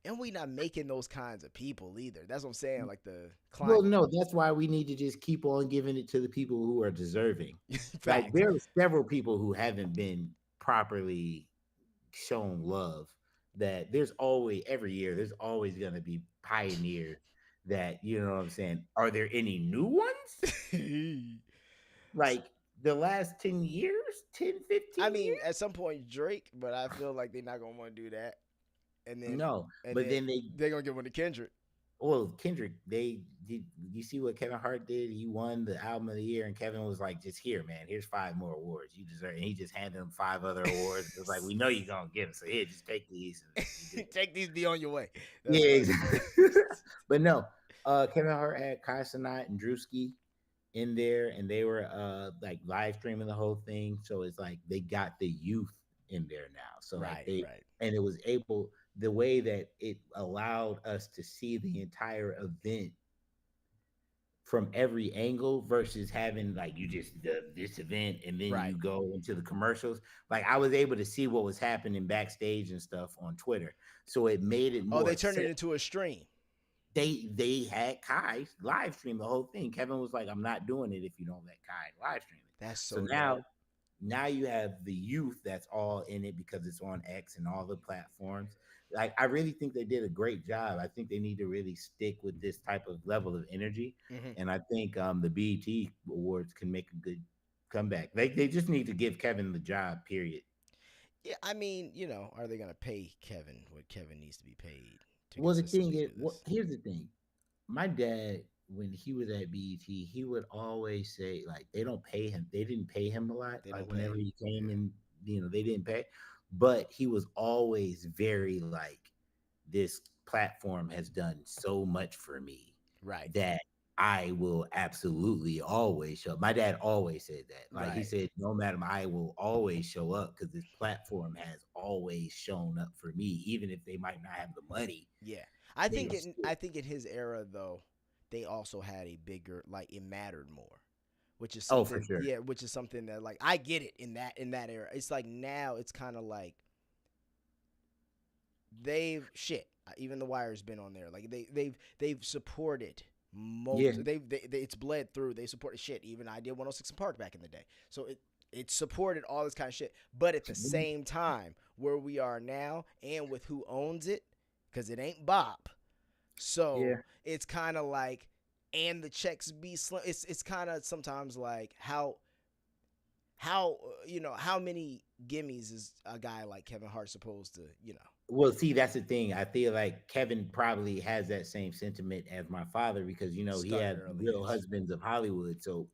And we not making those kinds of people either. That's what I'm saying. Like the well, climate. no, that's why we need to just keep on giving it to the people who are deserving. Like Facts. there are several people who haven't been properly shown love. That there's always every year there's always going to be pioneers that, you know what I'm saying. Are there any new ones? Like the last 10 years, 10, 15 I mean, years? at some point Drake, but I feel like they're not gonna want to do that. And then No, and but then then they're gonna give one to Kendrick. well, Kendrick, they did. You see what Kevin Hart did? He won the album of the year, and Kevin was like, "Just here, man. Here's 5 more awards. You deserve." And he just handed him 5 other awards. It was like, "We know you're gonna get them, so here, just take these." Take these, be on your way. Yeah, Funny. exactly. But no, Kevin Hart had Kai Cenat and Drewski in there, and they were like live streaming the whole thing. So it's like they got the youth in there now. So like Right, right. and it was able, the way that it allowed us to see the entire event from every angle versus having like you just this event and then Right. you go into the commercials. Like I was able to see what was happening backstage and stuff on Twitter, so it made it more. Oh, they turned it into a stream. They had Kai live stream the whole thing. Kevin was like, "I'm not doing it if you don't let Kai live stream it." That's So so now you have the youth that's all in it because it's on X and all the platforms. Like I really think they did a great job. I think they need to really stick with this type of level of energy, and I think the BET Awards can make a good comeback. They just need to give Kevin the job. Period. Yeah, I mean, you know, are they gonna pay Kevin what Kevin needs to be paid? To Well, the thing consistently is, do this? here's the thing. My dad, when he was at BET, he would always say, like, they don't pay him. They didn't pay him a lot. They Like, don't whenever pay. he came in, they didn't pay. But he was always very like, this platform has done so much for me Right. that I will absolutely always show up. My dad always said that. Like he Right. said, no matter, I will always show up because this platform has always shown up for me, even if they might not have the money. Yeah. I They think will in still- I think in his era though, they also had a bigger, like, it mattered more. Which is Oh, something, for sure. yeah, which is something that, like, I get it in that era. It's like now it's kind of like even the Wire's been on there. Like they've supported most. Yeah. They it's bled through. They supported shit. Even I did 106 in Park back in the day. So it supported all this kind of shit. But at the same time, where we are now and with who owns it, because it ain't Bob. So Yeah. it's kind of like, and the checks be slim. It's kind of sometimes like how how many gimmies is a guy like Kevin Hart supposed to, Well, see, that's the thing. I feel like Kevin probably has that same sentiment as my father because he Started had early Real years. Husbands of Hollywood. So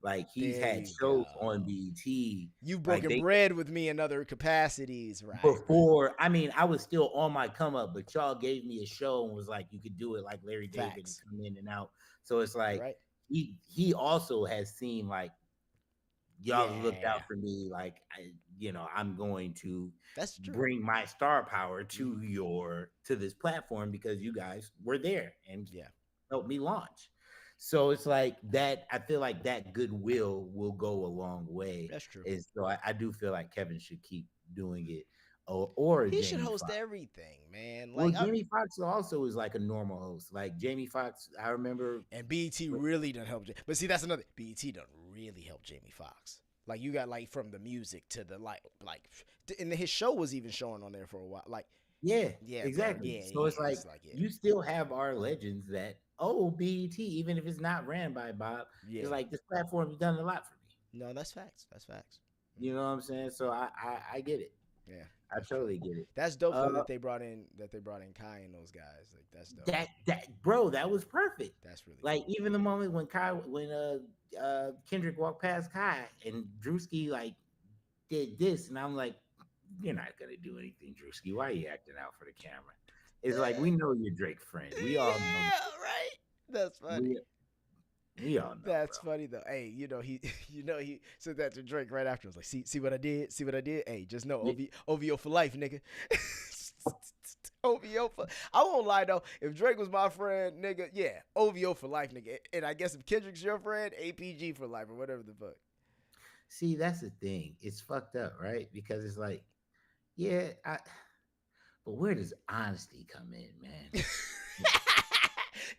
like he's There had you shows go. on BET. You've like, broken bread with me in other capacities, right? before. I mean, I was still on my come up, but y'all gave me a show and was like, you could do it like Larry David and Facts. come in and out. So it's like Right. he also has seen like y'all looked out Yeah. for me. Like I'm going to That's true. bring my star power to this platform because you guys were there and Yeah. helped me launch. So it's like that. I feel like that goodwill will go a long way. That's true. And so I do feel like Kevin should keep doing it. Or He Jamie should host Foxx. everything, man. Well, Like, Jamie Foxx also is like a normal host. Like Jamie Foxx, I remember. and BET really done help. But see, that's another. BET done really help Jamie Foxx. Like, you got, like, from the music to the like, and his show was even showing on there for a while. Like, Yeah, Yeah, exactly. yeah, So it's yeah, like, it's like, yeah. you still have our legends that BET, even if it's not ran by Bob, Yeah. it's like this platform has done a lot for me. no, that's facts. That's facts. You know what I'm saying? So I get it. Yeah. I totally get it. That's dope though that they brought in Kai and those guys. Like, that's dope. Bro, that was perfect. That's really Like even the moment when Kendrick walked past Kai and Drewski like did this, and I'm like, you're not gonna do anything, Drewski. Why are you acting out for the camera? It's like, we know you're Drake's friend. We all know. Yeah, right. That's funny. We all know. That's bro. funny though. Hey, he said that to Drake right after. I was like, see what I did? See what I did? Hey, just know OVO for life, nigga. OVO for. I won't lie though. If Drake was my friend, nigga, yeah, OVO for life, nigga. And I guess if Kendrick's your friend, APG for life or whatever the fuck. See, that's the thing. It's fucked up, right? Because it's like, yeah, but where does honesty come in, man?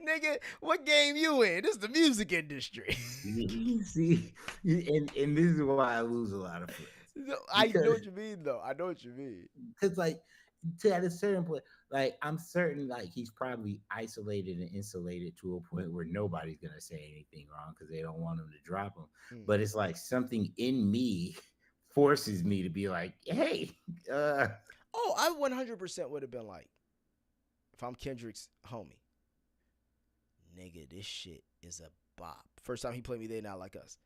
Nigga, what game you in? This is the music industry. See, and this is why I lose a lot of friends. No, I know what you mean, though. I know what you mean. Because, like, at a certain point, like, I'm certain, like, he's probably isolated and insulated to a point where nobody's gonna say anything wrong because they don't want him to drop him. But it's like something in me forces me to be like, hey, Oh, I 100% would have been like, if I'm Kendrick's homie, nigga, this shit is a bop. First time he played Me They Not Like Us.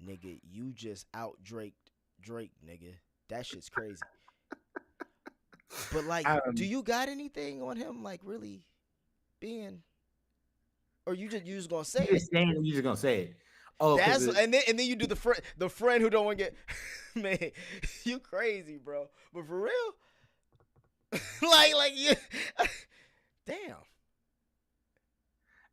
Nigga, you just out Drake, nigga. That shit's crazy. But like, do you got anything on him like really being, or you just gonna say it? You just gonna say it. Oh, that's and then you do the friend who don't want to get man, you crazy, bro. But for real, like you, damn.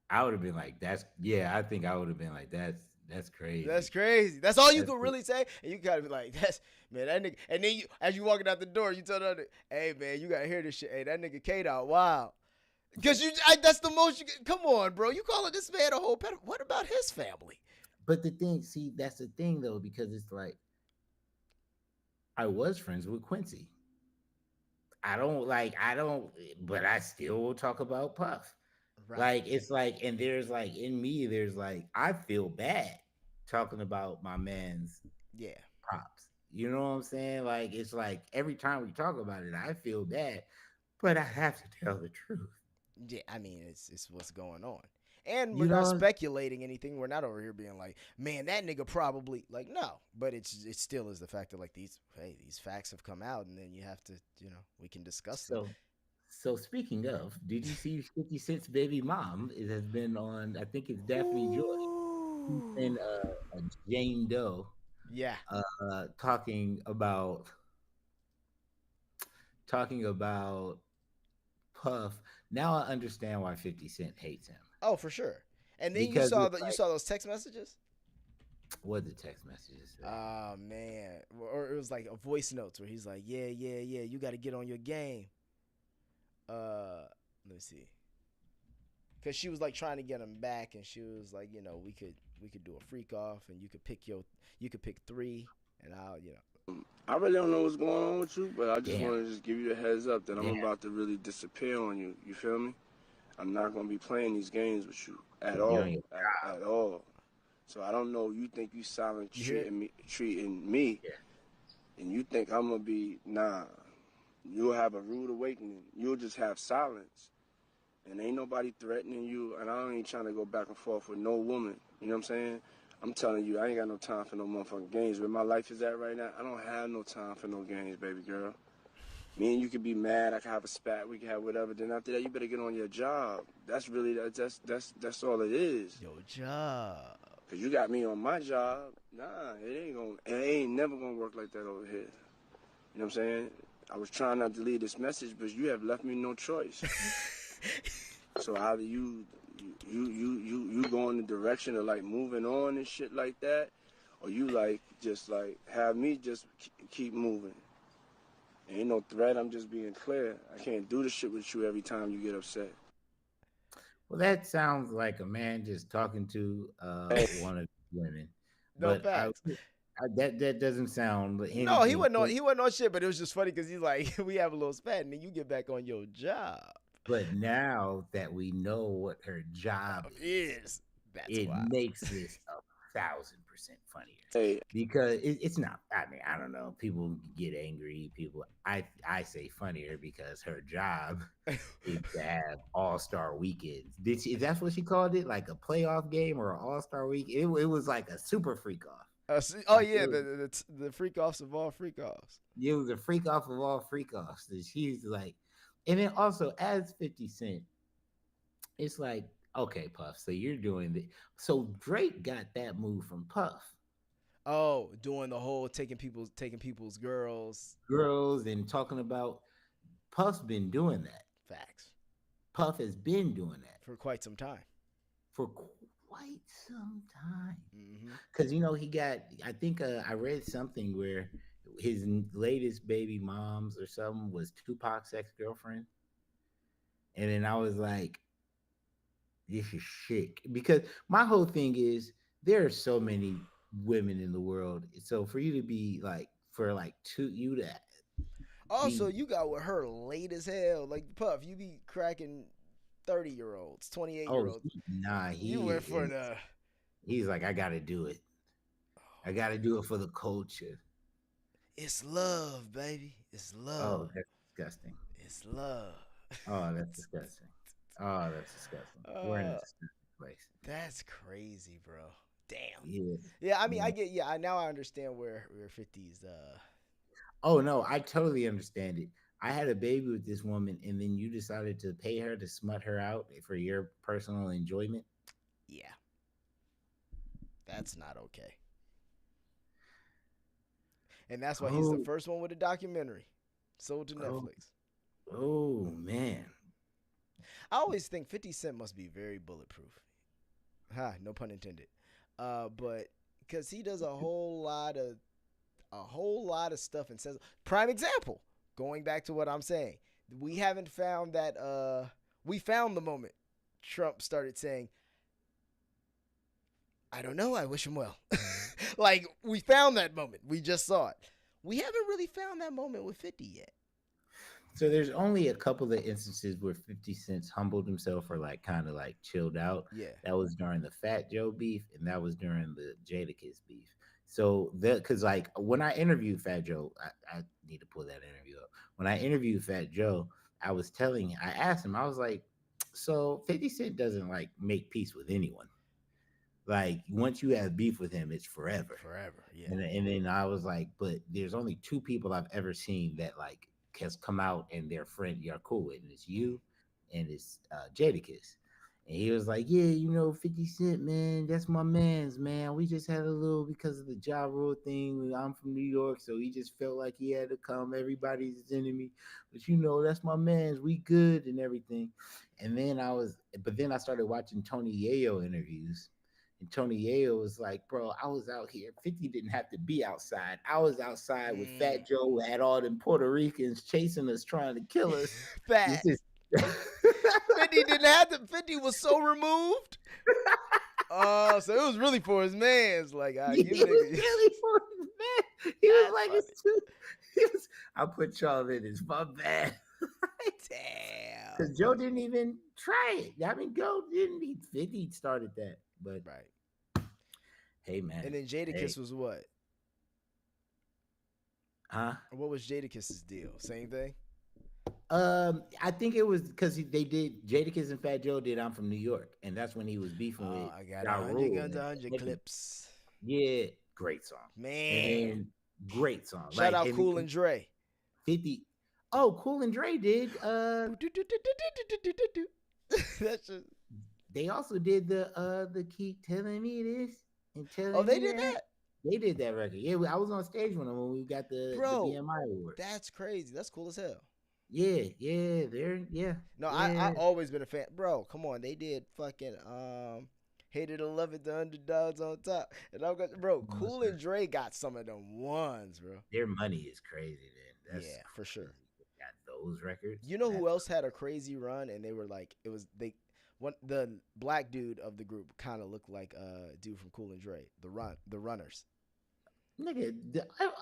I would have been like, I think I would have been like, that's crazy. That's crazy. That's all you could really say. And you gotta be like, that nigga. And then as you walking out the door, you tell the other, hey man, you gotta hear this shit. Hey, that nigga K-Dot, wow. Cause that's the most come on, bro. You calling this man a whole pedophile. What about his family? But the thing, see, that's the thing though, because it's like, I was friends with Quincy. But I still will talk about Puff. Right. Like, it's like, and there's like, in me, there's like, I feel bad talking about my man's pops. You know what I'm saying? Like, it's like every time we talk about it, I feel bad, but I have to tell the truth. Yeah, I mean, it's what's going on. And we're not speculating anything. We're not over here being like, man, that nigga probably, like, no. But it still is the fact that, like, these facts have come out, and then you have to, we can discuss them. So speaking of, did you see 50 Cent's baby mom? It has been on, I think it's Daphne Joy and Jane Doe. Yeah. Talking about Puff. Now I understand why 50 Cent hates him. Oh, for sure. And then you saw those text messages? What the text messages say? Oh, man. Or it was like a voice notes where he's like, yeah, you got to get on your game. Let me see. Cause she was like trying to get him back, and she was like, we could do a freak off, and you could pick 3, and I'll. I really don't know what's going on with you, but I just want to just give you a heads up that I'm about to really disappear on you. You feel me? I'm not gonna be playing these games with you at all, at all. So I don't know. You think you silent treating me, and you think I'm gonna be You'll have a rude awakening. You'll just have silence. And ain't nobody threatening you. And I ain't trying to go back and forth with no woman. You know what I'm saying? I'm telling you, I ain't got no time for no motherfucking games. Where my life is at right now, I don't have no time for no games, baby girl. Me and you could be mad. I could have a spat. We could have whatever. Then after that, you better get on your job. That's really, that's all it is. Your job. Because you got me on my job. Nah, it ain't never going to work like that over here. You know what I'm saying? I was trying not to leave this message, but you have left me no choice. So either you go in the direction of like moving on and shit like that, or you like just like have me just keep moving. Ain't no threat. I'm just being clear. I can't do this shit with you every time you get upset. Well, that sounds like a man just talking to one of the women. No facts. That doesn't sound. No, he wasn't on shit, but it was just funny because he's like, we have a little spat, and then you get back on your job. But now that we know what her job is, it makes this 1,000% funnier. Hey. Because it's not. I mean, I don't know. People get angry. I say funnier because her job is to have All-Star weekends. Is that what she called it? Like a playoff game or an All-Star week? It was like a super freak off. The freak offs of all freak offs. It was a freak off of all freak offs. She's like, and then also as 50 Cent, it's like, okay, Puff, so you're doing the. So Drake got that move from Puff. Oh, doing the whole taking people's girls and talking about Puff's been doing that. Facts. Puff has been doing that For quite some time. for quite some time. Mm-hmm. Because he got. I think I read something where his latest baby moms or something was Tupac's ex-girlfriend, and then I was like, "This is sick." Because my whole thing is there are so many women in the world, so for you to be like you to Also, be you got with her late as hell. Like Puff, you be cracking 30-year-olds, 28-year-olds. nah, You went for the. He's like, I gotta do it. I gotta do it for the culture. It's love, baby. It's love. Oh, that's disgusting. It's love. Oh, that's disgusting. Oh, that's disgusting. We're in a disgusting place. That's crazy, bro. Damn. Yeah. Yeah, I mean, I get. Yeah, now I understand where 50's. Oh no, I totally understand it. I had a baby with this woman, and then you decided to pay her to smut her out for your personal enjoyment. Yeah. That's not okay. And that's why he's the first one with a documentary sold to Netflix. Oh man. I always think 50 Cent must be very bulletproof. No pun intended. But because he does a whole lot of stuff and says, prime example, going back to what I'm saying, we haven't found that, we found the moment Trump started saying, I don't know, I wish him well. Like, we found that moment. We just saw it. We haven't really found that moment with 50 yet. So there's only a couple of instances where 50 Cent humbled himself or like kind of like chilled out. Yeah. That was during the Fat Joe beef, and that was during the Jadakiss beef. So because like when I interviewed Fat Joe, I need to pull that interview up. When I interviewed Fat Joe, I asked him, I was like, so 50 Cent doesn't like make peace with anyone. Like once you have beef with him, it's forever. Forever, yeah. And then I was like, but there's only two people I've ever seen that like has come out and their friend you're cool with, and it's you and it's Jadakiss. And he was like, yeah, 50 Cent, man, that's my man's, man. We just had a little because of the Ja Rule thing. I'm from New York, so he just felt like he had to come. Everybody's his enemy. But that's my man's. We good and everything. And then I started watching Tony Yayo interviews. And Tony Yayo was like, bro, I was out here. 50 didn't have to be outside. I was outside with Fat Joe, who had all them Puerto Ricans chasing us, trying to kill us. Fat. 50 didn't have to. 50 was so removed. So it was really for his mans. Like, was really for his man. He was like, funny. It's too. I put y'all in. It's my bad. Damn. Because Joe didn't even try it. I mean, Joe didn't. 50 started that. But right. Hey, man. And then Jadakiss was what? Huh? What was Jadakiss's deal? Same thing? I think it was because they did Jadakiss and Fat Joe did I'm from New York, and that's when he was beefing with I got 100 guns, 100 clips. Yeah, great song. Man. And great song. Shout out Cool and Dre. 50. Oh, Cool and Dre did. That's just... They also did the Keep Telling Me This and Telling Oh, they me did that? They did that record. Yeah, I was on stage with them when we got the BMI award. That's crazy. That's cool as hell. Yeah. No, I always been a fan. Bro, come on. They did fucking Hated to Love It, the Underdogs on Top. And I'm going, bro, Cool and Dre got some of them ones, bro. Their money is crazy then. That's yeah, for sure. Got those records. You know who else had a crazy run and they were like the black dude of the group kind of looked like a dude from Cool and Dre, the Runners. Nigga,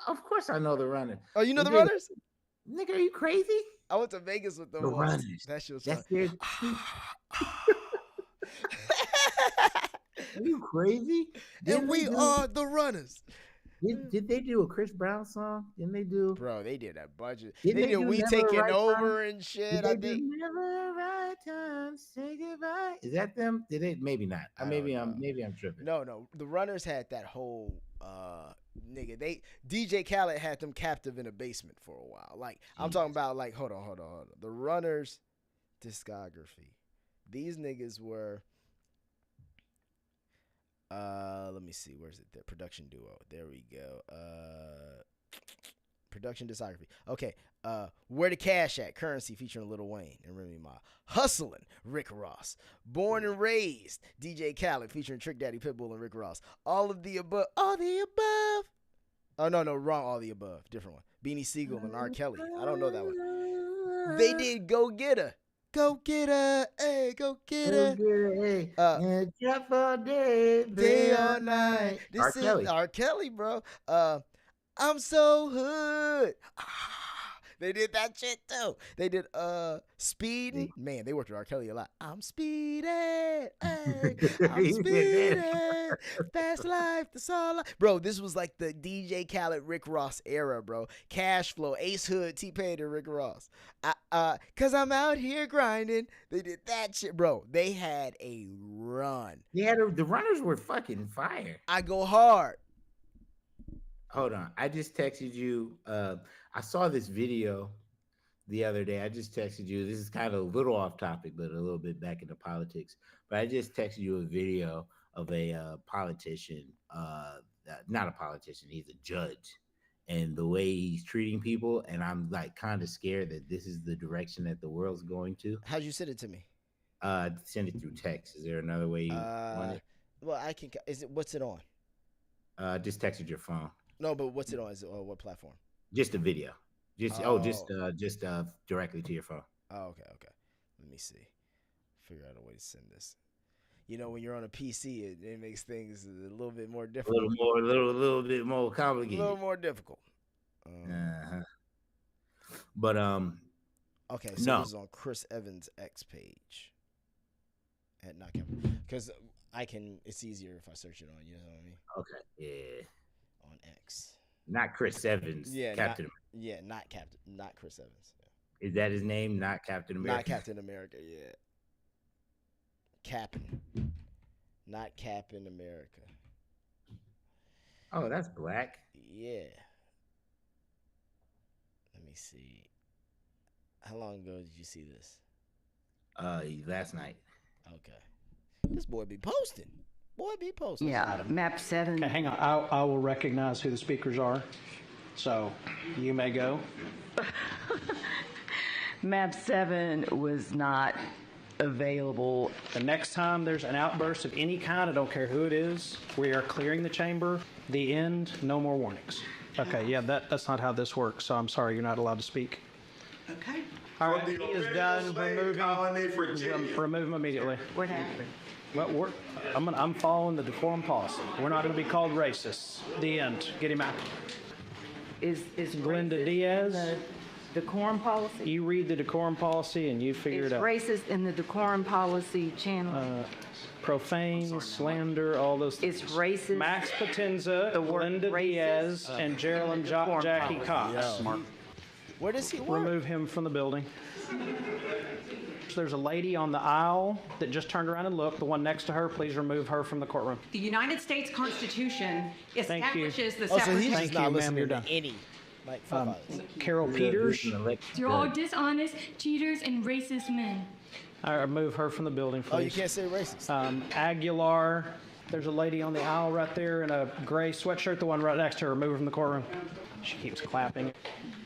of course I know the Runners. Oh, you know the Runners? Nigga, are you crazy? I went to Vegas with them. The Runners. That shit was fun. Are you crazy? And we are the Runners. Did they do a Chris Brown song? Didn't they do? Bro, they did that budget. They did We Taking right Over time? And shit. I think never right time say goodbye. Is that them? Did they? Maybe not. Maybe I'm tripping. No. The Runners had that whole nigga. DJ Khaled had them captive in a basement for a while. Like I'm talking about. Like hold on. The Runners discography. These niggas were. Let me see. Where's it? The production duo. There we go. Production discography. Okay. Where the Cash At? Currency featuring Lil Wayne and Remy Ma. Hustlin', Rick Ross. Born and Raised, DJ Khaled featuring Trick Daddy Pitbull and Rick Ross. All of the above. All the above. Oh, no, wrong. All the above. Different one. Beanie Siegel and R. Kelly. I don't know that one. They did Go Get Her. Go get her, hey, go get her. Jeff all day all night. This is R. Kelly, bro. I'm so hood. They did that shit too. They did Speedin'. Man, they worked with R. Kelly a lot. I'm speeding. Hey, I'm speeding. Fast life, that's all. Bro, this was like the DJ Khaled, Rick Ross era, bro. Cash Flow, Ace Hood, T-Pain, and Rick Ross. Cause I'm out here grinding. They did that shit, bro. They had a run. Yeah, the runners were fucking fire. I Go Hard. Hold on. I just texted you. I saw this video the other day. I just texted you. This is kind of a little off topic, but a little bit back into politics. But I just texted you a video of a politician, not a politician. He's a judge. And the way he's treating people. And I'm like kind of scared that this is the direction that the world's going to. How'd you send it to me? Send it through text. Is there another way you want it? Well, I can. What's it on? Just texted your phone. No, but what's it on? Is it on what platform? Just a video. Just directly to your phone. Oh, okay. Let me see. Figure out a way to send this. You know, when you're on a PC, it makes things a little bit more difficult. A little bit more complicated. A little more difficult. But okay, so no. this is on Chris Evans' X page. At not because I can. It's easier if I search it on. You know what I mean? Okay. Yeah. On X. Not Chris Evans. Yeah. Captain. Not Chris Evans. Yeah. Is that his name? Not Captain America. Not Captain America. Yeah. Captain. Not Captain America. Oh, that's black. Yeah. Let me see. How long ago did you see this? Last night. Okay. This boy be posting. Yeah, map 7. Okay, hang on. I will recognize who the speakers are. So you may go. Map 7 was not available. The next time there's an outburst of any kind, I don't care who it is, we are clearing the chamber. The end, no more warnings. Okay, yeah, that's not how this works, so I'm sorry, you're not allowed to speak. Okay. All right, he is done. Remove him immediately. What happened? Well, I'm following the decorum policy. We're not going to be called racists. The end. Get him out. Is Glenda Diaz? The decorum policy? You read the decorum policy and you figure it out. It's racist in the decorum policy channel. Profane, slander, all those things. It's racist. Max Potenza, Glenda Diaz, and Geraldine Jackie Cox. Where does he work? Remove him from the building. There's a lady on the aisle that just turned around and looked. The one next to her, please remove her from the courtroom. The United States Constitution establishes the so separation. he's just not listening you're to done. any. Like, Carol Peters. You're all dishonest, cheaters, and racist men. I remove her from the building, please. Oh, you can't say racist. Aguilar. There's a lady on the aisle right there in a gray sweatshirt. The one right next to her. Remove her from the courtroom. She keeps clapping.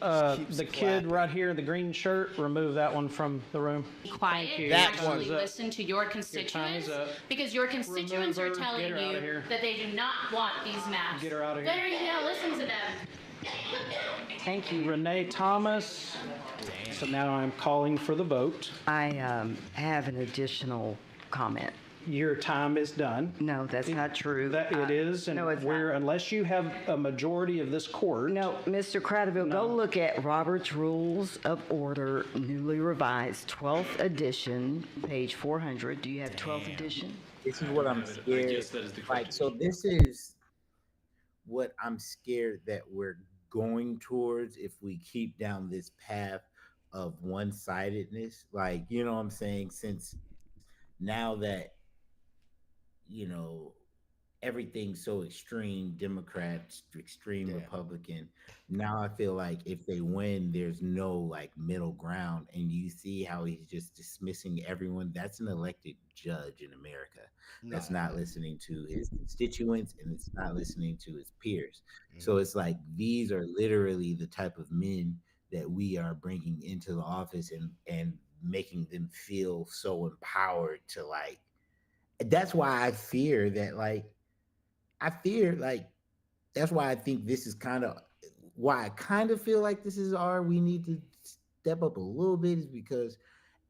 The kid right here in the green shirt, remove that one from the room. Quiet and actually listen to your constituents, because your constituents are telling you that they do not want these maps. Get her out of here. Better you now listen to them. Thank you. Renee Thomas. So now I'm calling for the vote. I have an additional comment. Your time is done. No, that's not true. That it is, and no, it's not. Unless you have a majority of this court. No, Mr. Cradaville, go look at Robert's Rules of Order, newly revised, 12th edition, page 400. Do you have 12th edition? This is what I'm scared. Like, so this is what I'm scared that we're going towards if we keep down this path of one-sidedness. Like, you know what I'm saying? Since now that, you know, everything's so extreme, Democrats, extreme Republican. Now I feel like if they win, there's no like middle ground, and you see how he's just dismissing everyone. That's an elected judge in America. That's not listening to his constituents, and it's not listening to his peers. So it's like these are literally the type of men that we are bringing into the office and making them feel so empowered to like. That's why I fear that that's why I think this is kind of why I kind of feel like this is we need to step up a little bit, is because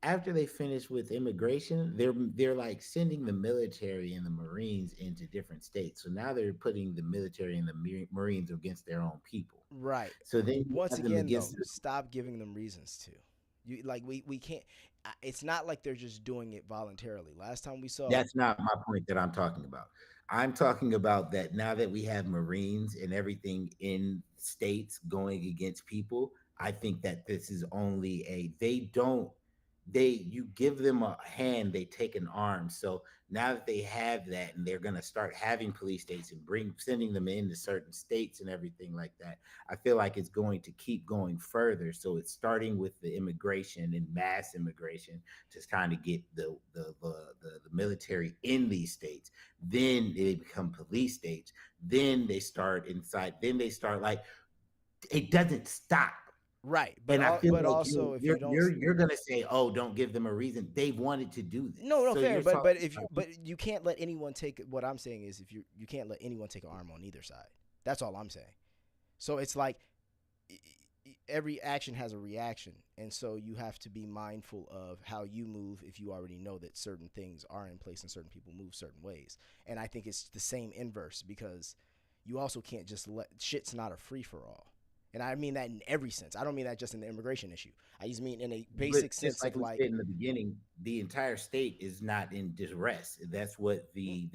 after they finish with immigration, they're like sending the military and the Marines into different states. So now they're putting the military and the Marines against their own people. Right. So then once again, though, stop giving them reasons to. You like we can't. It's not like they're just doing it voluntarily. Last time we saw. That's not my point that I'm talking about. I'm talking about that now that we have Marines and everything in states going against people, I think that this is only you give them a hand, they take an arm. So now that they have that, and they're going to start having police states and sending them into certain states and everything like that, I feel like it's going to keep going further. So it's starting with the immigration and mass immigration to kind of get the military in these states. Then they become police states. Then they start inside. Then they start like, it doesn't stop. Right, but also if you're gonna say, "Oh, don't give them a reason." They've wanted to do this. No, fair. But you can't let anyone take. What I'm saying is, if you can't let anyone take an arm on either side. That's all I'm saying. So it's like every action has a reaction, and so you have to be mindful of how you move if you already know that certain things are in place and certain people move certain ways. And I think it's the same inverse, because you also can't just shit's not a free for all. And I mean that in every sense. I don't mean that just in the immigration issue. I just mean in a basic sense of like in the beginning, the entire state is not in duress. That's what the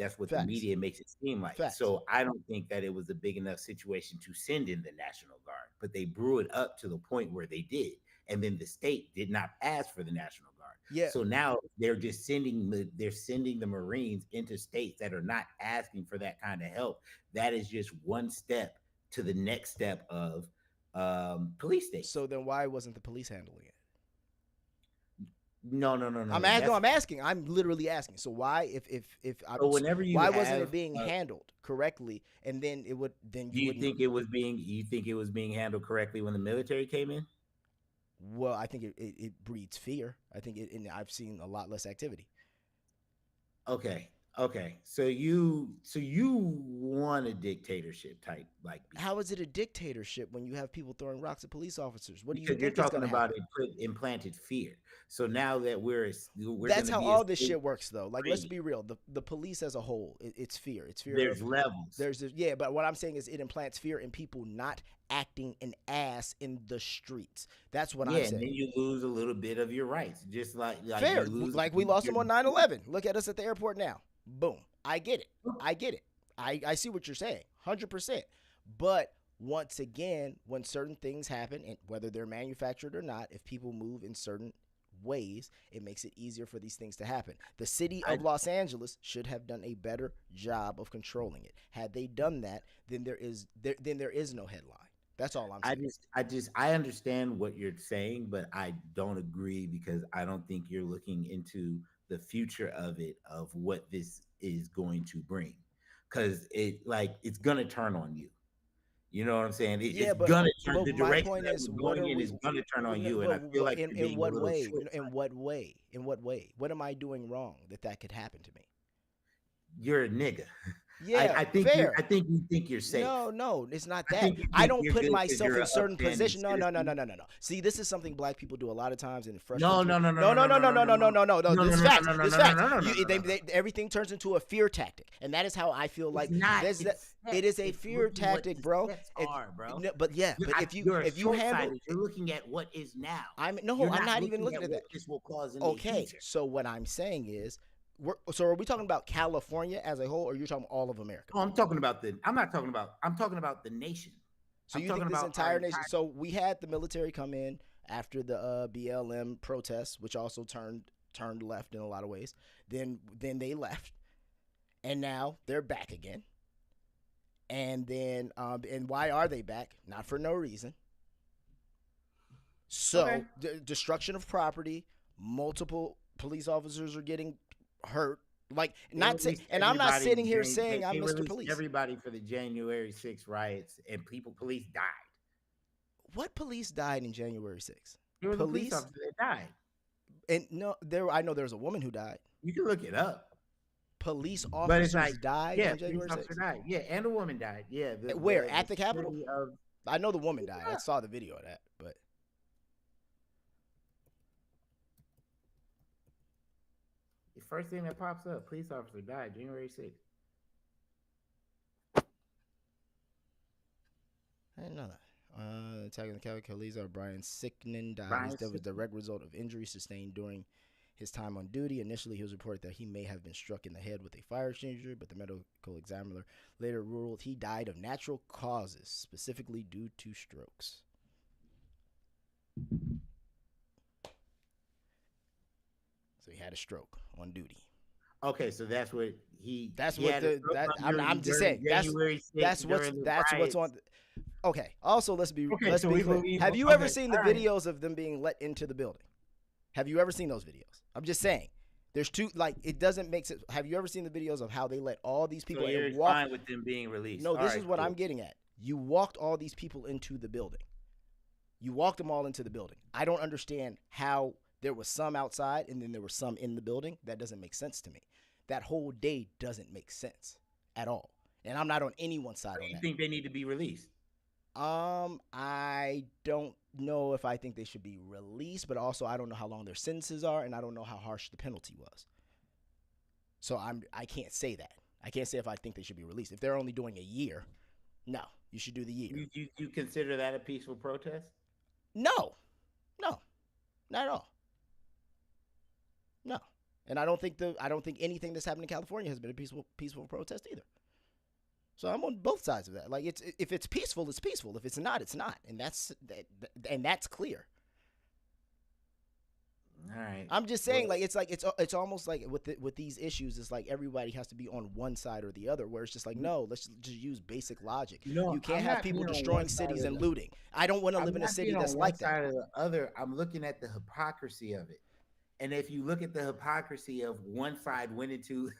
media makes it seem like. Facts. So I don't think that it was a big enough situation to send in the National Guard, but they brew it up to the point where they did. And then the state did not ask for the National Guard. Yeah. So now they're just sending the Marines into states that are not asking for that kind of help. That is just one step to the next step of police state. So then why wasn't the police handling it? No. I'm asking. I'm literally asking. So why why wasn't it being handled correctly? And then it would you think it was being handled correctly when the military came in? Well, I think it breeds fear. I think and I've seen a lot less activity. Okay. So you want a dictatorship type like? How is it a dictatorship when you have people throwing rocks at police officers? What do you think? You're talking about implanted fear. So now that that's how all this shit works, though. Like, let's be real. The police as a whole, it's fear. It's fear. There's levels. But what I'm saying is it implants fear in people not acting an ass in the streets. That's what I'm saying. And then you lose a little bit of your rights, just like fair. Like we lost them on 9/11. Look at us at the airport now. Boom. I get it. I see what you're saying. 100%. But once again, when certain things happen, and whether they're manufactured or not, if people move in certain ways, it makes it easier for these things to happen. The city of Los Angeles should have done a better job of controlling it. Had they done that, then there is no headline. That's all I'm saying. I understand what you're saying, but I don't agree, because I don't think you're looking into the future of what this is going to bring, because it's gonna turn on you. You know what I'm saying? It's gonna turn. The direction that we're going in is gonna turn on you, and I feel like in what way? In what way? In what way? What am I doing wrong that could happen to me? You're a nigga. Yeah, I think fair. I think you think you're safe. No, it's not that. I don't put myself in certain positions. No. See, this is something black people do a lot of times, and it frustrates me. No. This is facts. This is facts. Everything turns into a fear tactic, and that is how I feel like it is a fear tactic, bro. But if you handle, you're looking at what is now. I'm not even looking at that. This will cause okay, so what I'm saying is. So are we talking about California as a whole, or you're talking all of America? No, I'm talking about I'm talking about the nation. So you think this entire nation? So we had the military come in after the BLM protests, which also turned left in a lot of ways. Then they left, And now they're back again. And then, and why are they back? Not for no reason. So, destruction of property, multiple police officers are getting hurt. Like, not say, and I'm not sitting here saying I'm Mr. Police. Everybody for the January 6th riots, and police died. What police died in January 6th? There was a police officer that died. And no, I know there was a woman who died. You can look it up. Police officers died on January 6th? Died. Yeah, and a woman died. Yeah. Where? At the Capitol? I know the woman died. I saw the video of that, but. The first thing that pops up, police officer died January 6th. I didn't know that. Attacking the Capitol, Khalid Brian Sicknin died. His death was a direct result of injuries sustained during his time on duty. Initially, he was reported that he may have been struck in the head with a fire extinguisher, but the medical examiner later ruled he died of natural causes, specifically due to strokes. So he had a stroke on duty. Okay, so that's what he. That's what I'm just saying. That's what's on. Okay. Also, let's be clear. Have you ever seen the videos of them being let into the building? Have you ever seen those videos? I'm just saying. There's two. Like, it doesn't make sense. Have you ever seen the videos of how they let all these people in? So you're fine with them being released? No, this is what I'm getting at. You walked all these people into the building. You walked them all into the building. I don't understand how there was some outside and then there were some in the building. That doesn't make sense to me. That whole day doesn't make sense at all. And I'm not on anyone's side on that. You think they need to be released? I don't know if I think they should be released, but also I don't know how long their sentences are, and I don't know how harsh the penalty was. So I can't say that. I can't say if I think they should be released. If they're only doing a year, no, you should do the year. You consider that a peaceful protest? No, not at all. No, and I don't think anything that's happened in California has been a peaceful protest either. So I'm on both sides of that. Like, if it's peaceful, it's peaceful. If it's not, it's not, and that's clear. All right. I'm just saying, like it's almost like with these issues, it's like everybody has to be on one side or the other. Where it's just like, no, let's just use basic logic. You can't have people destroying cities and looting. I don't want to live in a city that's like that. Side or the other, I'm looking at the hypocrisy of it, and if you look at the hypocrisy of one side went into.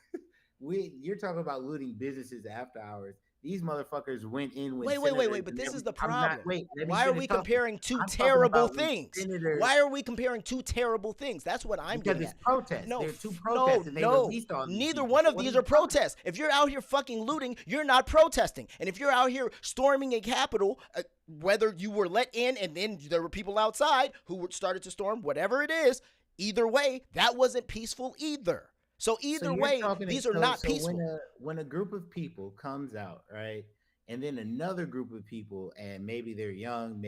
You're talking about looting businesses after hours. These motherfuckers went in with. Wait. But this is the problem. Why are we comparing two terrible things? Why are we comparing two terrible things? That's what I'm getting at. Because it's protests. No, there are two protests. No. Neither one of these are protests. If you're out here fucking looting, you're not protesting. And if you're out here storming a Capitol, whether you were let in and then there were people outside who started to storm, whatever it is, either way, that wasn't peaceful either. So either way, these are not peaceful. When a group of people comes out, right, and then another group of people, and maybe they're young,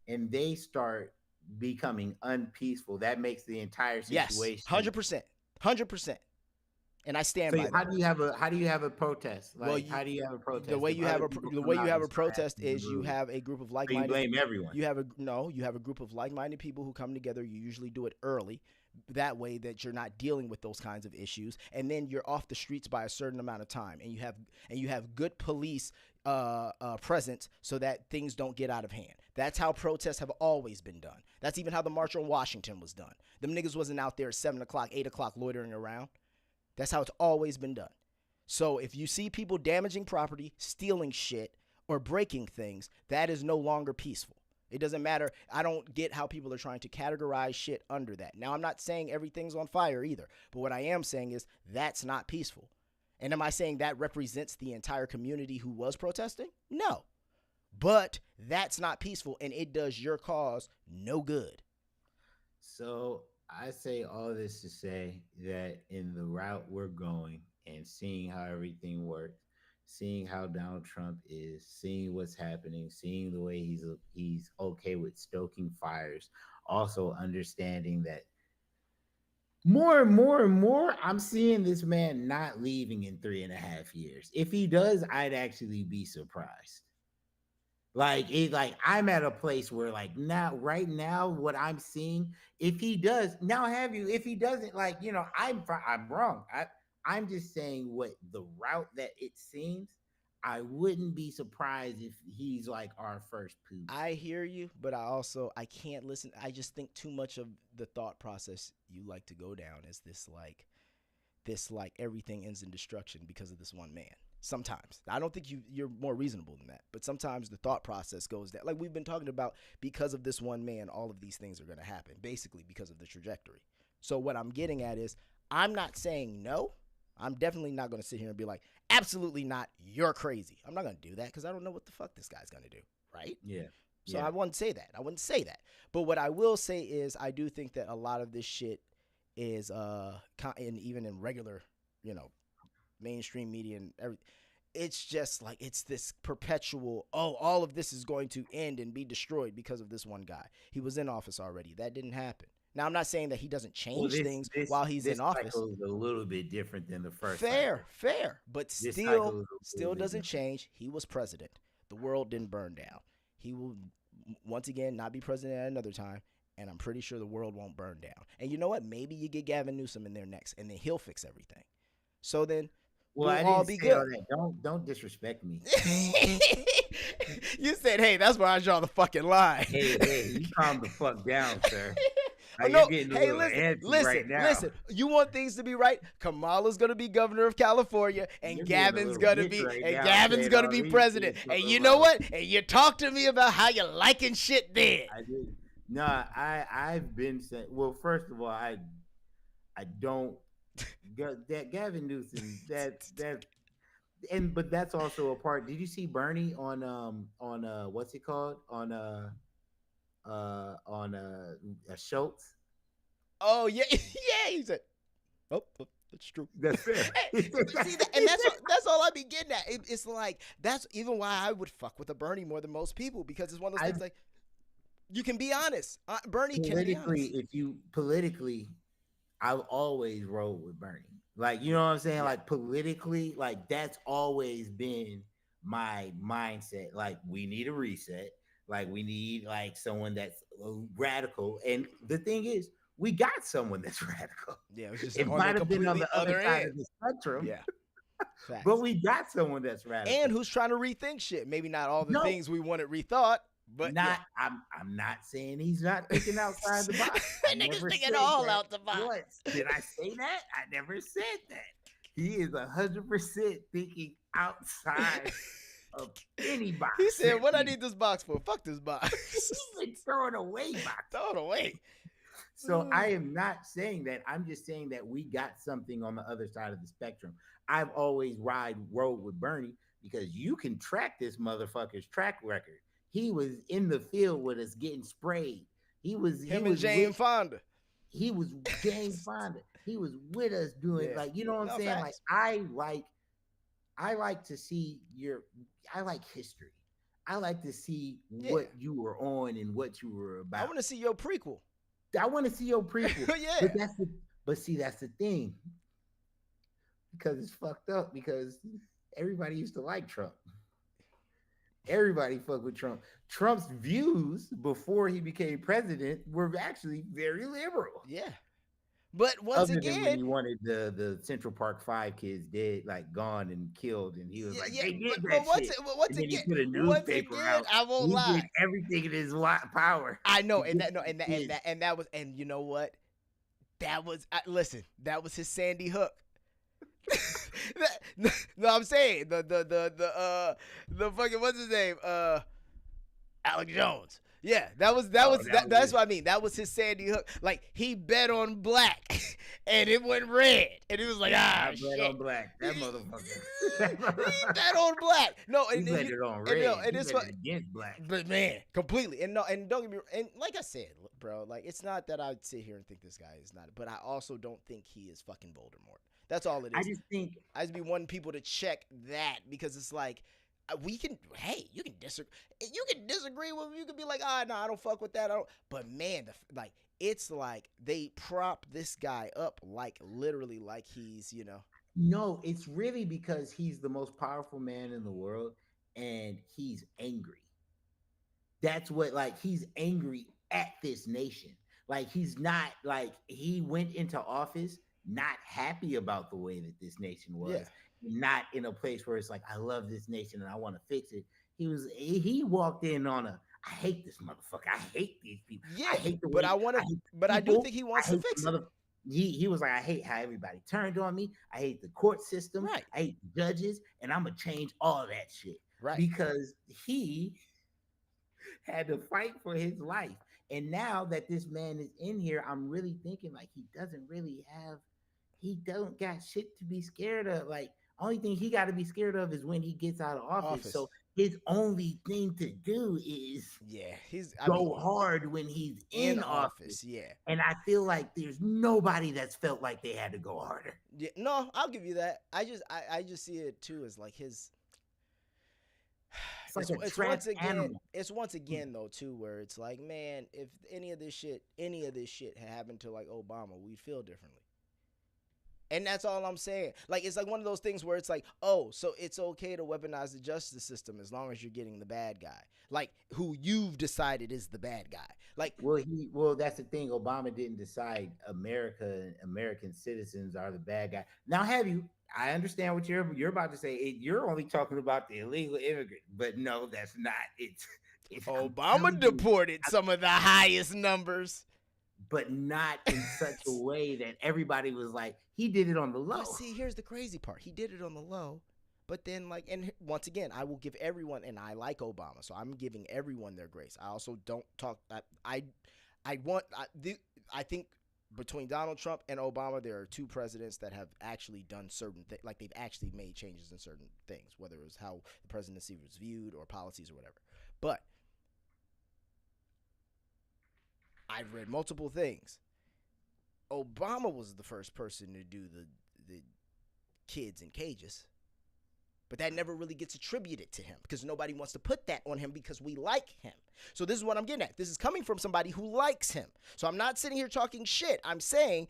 and they start becoming unpeaceful, that makes the entire situation. Yes, 100%. And I stand by that. How do you have a protest? Like, how do you have a protest? The way you have a protest is you have a group of like-minded. So you blame everyone. You have a group of like-minded people who come together. You usually do it early. That way that you're not dealing with those kinds of issues, and then you're off the streets by a certain amount of time, and you have good police presence so that things don't get out of hand. That's how protests have always been done. That's even how the March on Washington was done. Them niggas wasn't out there at 7 o'clock, 8 o'clock loitering around. That's how it's always been done. So if you see people damaging property, stealing shit, or breaking things, that is no longer peaceful. It doesn't matter. I don't get how people are trying to categorize shit under that. Now, I'm not saying everything's on fire either, but what I am saying is that's not peaceful. And am I saying that represents the entire community who was protesting? No. But that's not peaceful, and it does your cause no good. So I say all this to say that in the route we're going and seeing how everything works, seeing how Donald Trump is, seeing what's happening, seeing the way he's okay with stoking fires, also understanding that more and more, I'm seeing this man not leaving in 3.5 years. If he does, I'd actually be surprised. Like I'm at a place where right now, what I'm seeing, if he does, if he doesn't, I'm wrong. I'm just saying what the route that it seems. I wouldn't be surprised if he's like our first Putin. I hear you, but I can't listen. I just think too much of the thought process you like to go down is this like everything ends in destruction because of this one man. Sometimes. I don't think you're more reasonable than that, but sometimes the thought process goes that, like we've been talking about, because of this one man, all of these things are going to happen, basically because of the trajectory. So what I'm getting at is, I'm not saying no. I'm definitely not going to sit here and be like, absolutely not, you're crazy. I'm not going to do that because I don't know what the fuck this guy's going to do, right? Yeah. So I wouldn't say that. But what I will say is, I do think that a lot of this shit is, and even in regular, mainstream media and everything, it's just like, it's this perpetual, all of this is going to end and be destroyed because of this one guy. He was in office already. That didn't happen. Now, I'm not saying that he doesn't change things while he's in office. This cycle is a little bit different than the first. Fair, but still doesn't change. He was president. The world didn't burn down. He will, once again, not be president at another time, and I'm pretty sure the world won't burn down. And you know what? Maybe you get Gavin Newsom in there next, and then he'll fix everything. So then we'll all be good. Don't disrespect me. You said, hey, that's where I draw the fucking line. Hey, you calm the fuck down, sir. Listen. You want things to be right? Kamala's gonna be governor of California, and Gavin's gonna be president. And you know what? And you talk to me about how you're liking shit then. I did. No, I've been saying. Well, first of all, I don't. That Gavin Newsom. But that's also a part. Did you see Bernie on what's it called on Schultz? Oh yeah, he said, "Oh, that's true. That's fair." See, and that's all I be getting at. It's like, that's even why I would fuck with a Bernie more than most people, because it's one of those things like, you can be honest. Bernie can be honest. Politically, I've always rolled with Bernie. Like, you know what I'm saying? Like, politically, like, that's always been my mindset. Like, we need a reset. Like, we need like someone that's radical. And the thing is, we got someone that's radical. Yeah, it might have been on the other side of the spectrum. Yeah. But we got someone that's radical. And who's trying to rethink shit. Maybe not all the things we wanted rethought, but I'm not saying he's not thinking outside the box. Niggas thinking all out the box. What? Did I say that? I never said that. He is 100% thinking outside of any box. He said, "What I need this box for? Fuck this box." He's throw it away, box. Throw it away. So I am not saying that. I'm just saying that we got something on the other side of the spectrum. I've always rode with Bernie because you can track this motherfucker's track record. He was in the field with us getting sprayed. And Jane Fonda. He was Jane Fonda. He was with us doing like, you know what I'm saying? Facts. Like I like to see I like history. I like to see what you were on and what you were about. I want to see your prequel. Yeah. But see, that's the thing. Because it's fucked up, because everybody used to like Trump. Everybody fucked with Trump. Trump's views before he became president were actually very liberal. Yeah. But once again, when he wanted the Central Park 5 kids dead, like gone and killed, and he was like, "They did that shit." Once again, I won't lie. Did everything in his power. I know, and that was, and you know what? That was that was his Sandy Hook. No, I'm saying the fucking, what's his name? Alex Jones. Yeah, that's what I mean. That was his Sandy Hook. Like, he bet on black and it went red. And he was like, shit. Bet on black. That motherfucker. He bet on black. No, and he bet it on red. And it's against black. But man, completely. And don't get me wrong. And like I said, bro, like, it's not that I'd sit here and think this guy is not, but I also don't think he is fucking Voldemort. That's all it is. I just be wanting people to check that, because it's like, you can disagree with him. You can be like, no, I don't fuck with that. But man, it's like they prop this guy up like literally like he's, No, it's really because he's the most powerful man in the world and he's angry. That's what, like, he's angry at this nation. Like, he's not, like, he went into office not happy about the way that this nation was, not in a place where it's like, I love this nation and I want to fix it. He walked in on I hate this motherfucker. I hate these people. Yeah, I hate the but way, I do think he wants to fix it. He was like, I hate how everybody turned on me. I hate the court system. Right. I hate the judges, and I'm gonna change all that shit. Right. Because he had to fight for his life. And now that this man is in here, I'm really thinking like he don't got shit to be scared of. Like, only thing he got to be scared of is when he gets out of office. So his only thing to do is go hard when he's in office. Yeah. And I feel like there's nobody that's felt like they had to go harder. Yeah, no, I'll give you that. I just see it too as like his. It's once again though too, where it's like, man, if any of this shit had happened to like Obama, we'd feel differently. And that's all I'm saying. Like, it's like one of those things where it's like, oh, so it's okay to weaponize the justice system as long as you're getting the bad guy, like who you've decided is the bad guy. Like, well, that's the thing. Obama didn't decide American citizens are the bad guy. Now, I understand what you're about to say. You're only talking about the illegal immigrant, but no, that's not. It's Obama deported some of the highest numbers. But not in such a way that everybody was like, he did it on the low. But see, here's the crazy part. He did it on the low, but then like, and once again, I will give everyone, and I like Obama, so I'm giving everyone their grace. I also don't talk. I think between Donald Trump and Obama, there are two presidents that have actually done certain things, like they've actually made changes in certain things, whether it was how the presidency was viewed or policies or whatever. But I've read multiple things. Obama was the first person to do the kids in cages. But that never really gets attributed to him because nobody wants to put that on him because we like him. So this is what I'm getting at. This is coming from somebody who likes him. So I'm not sitting here talking shit. I'm saying,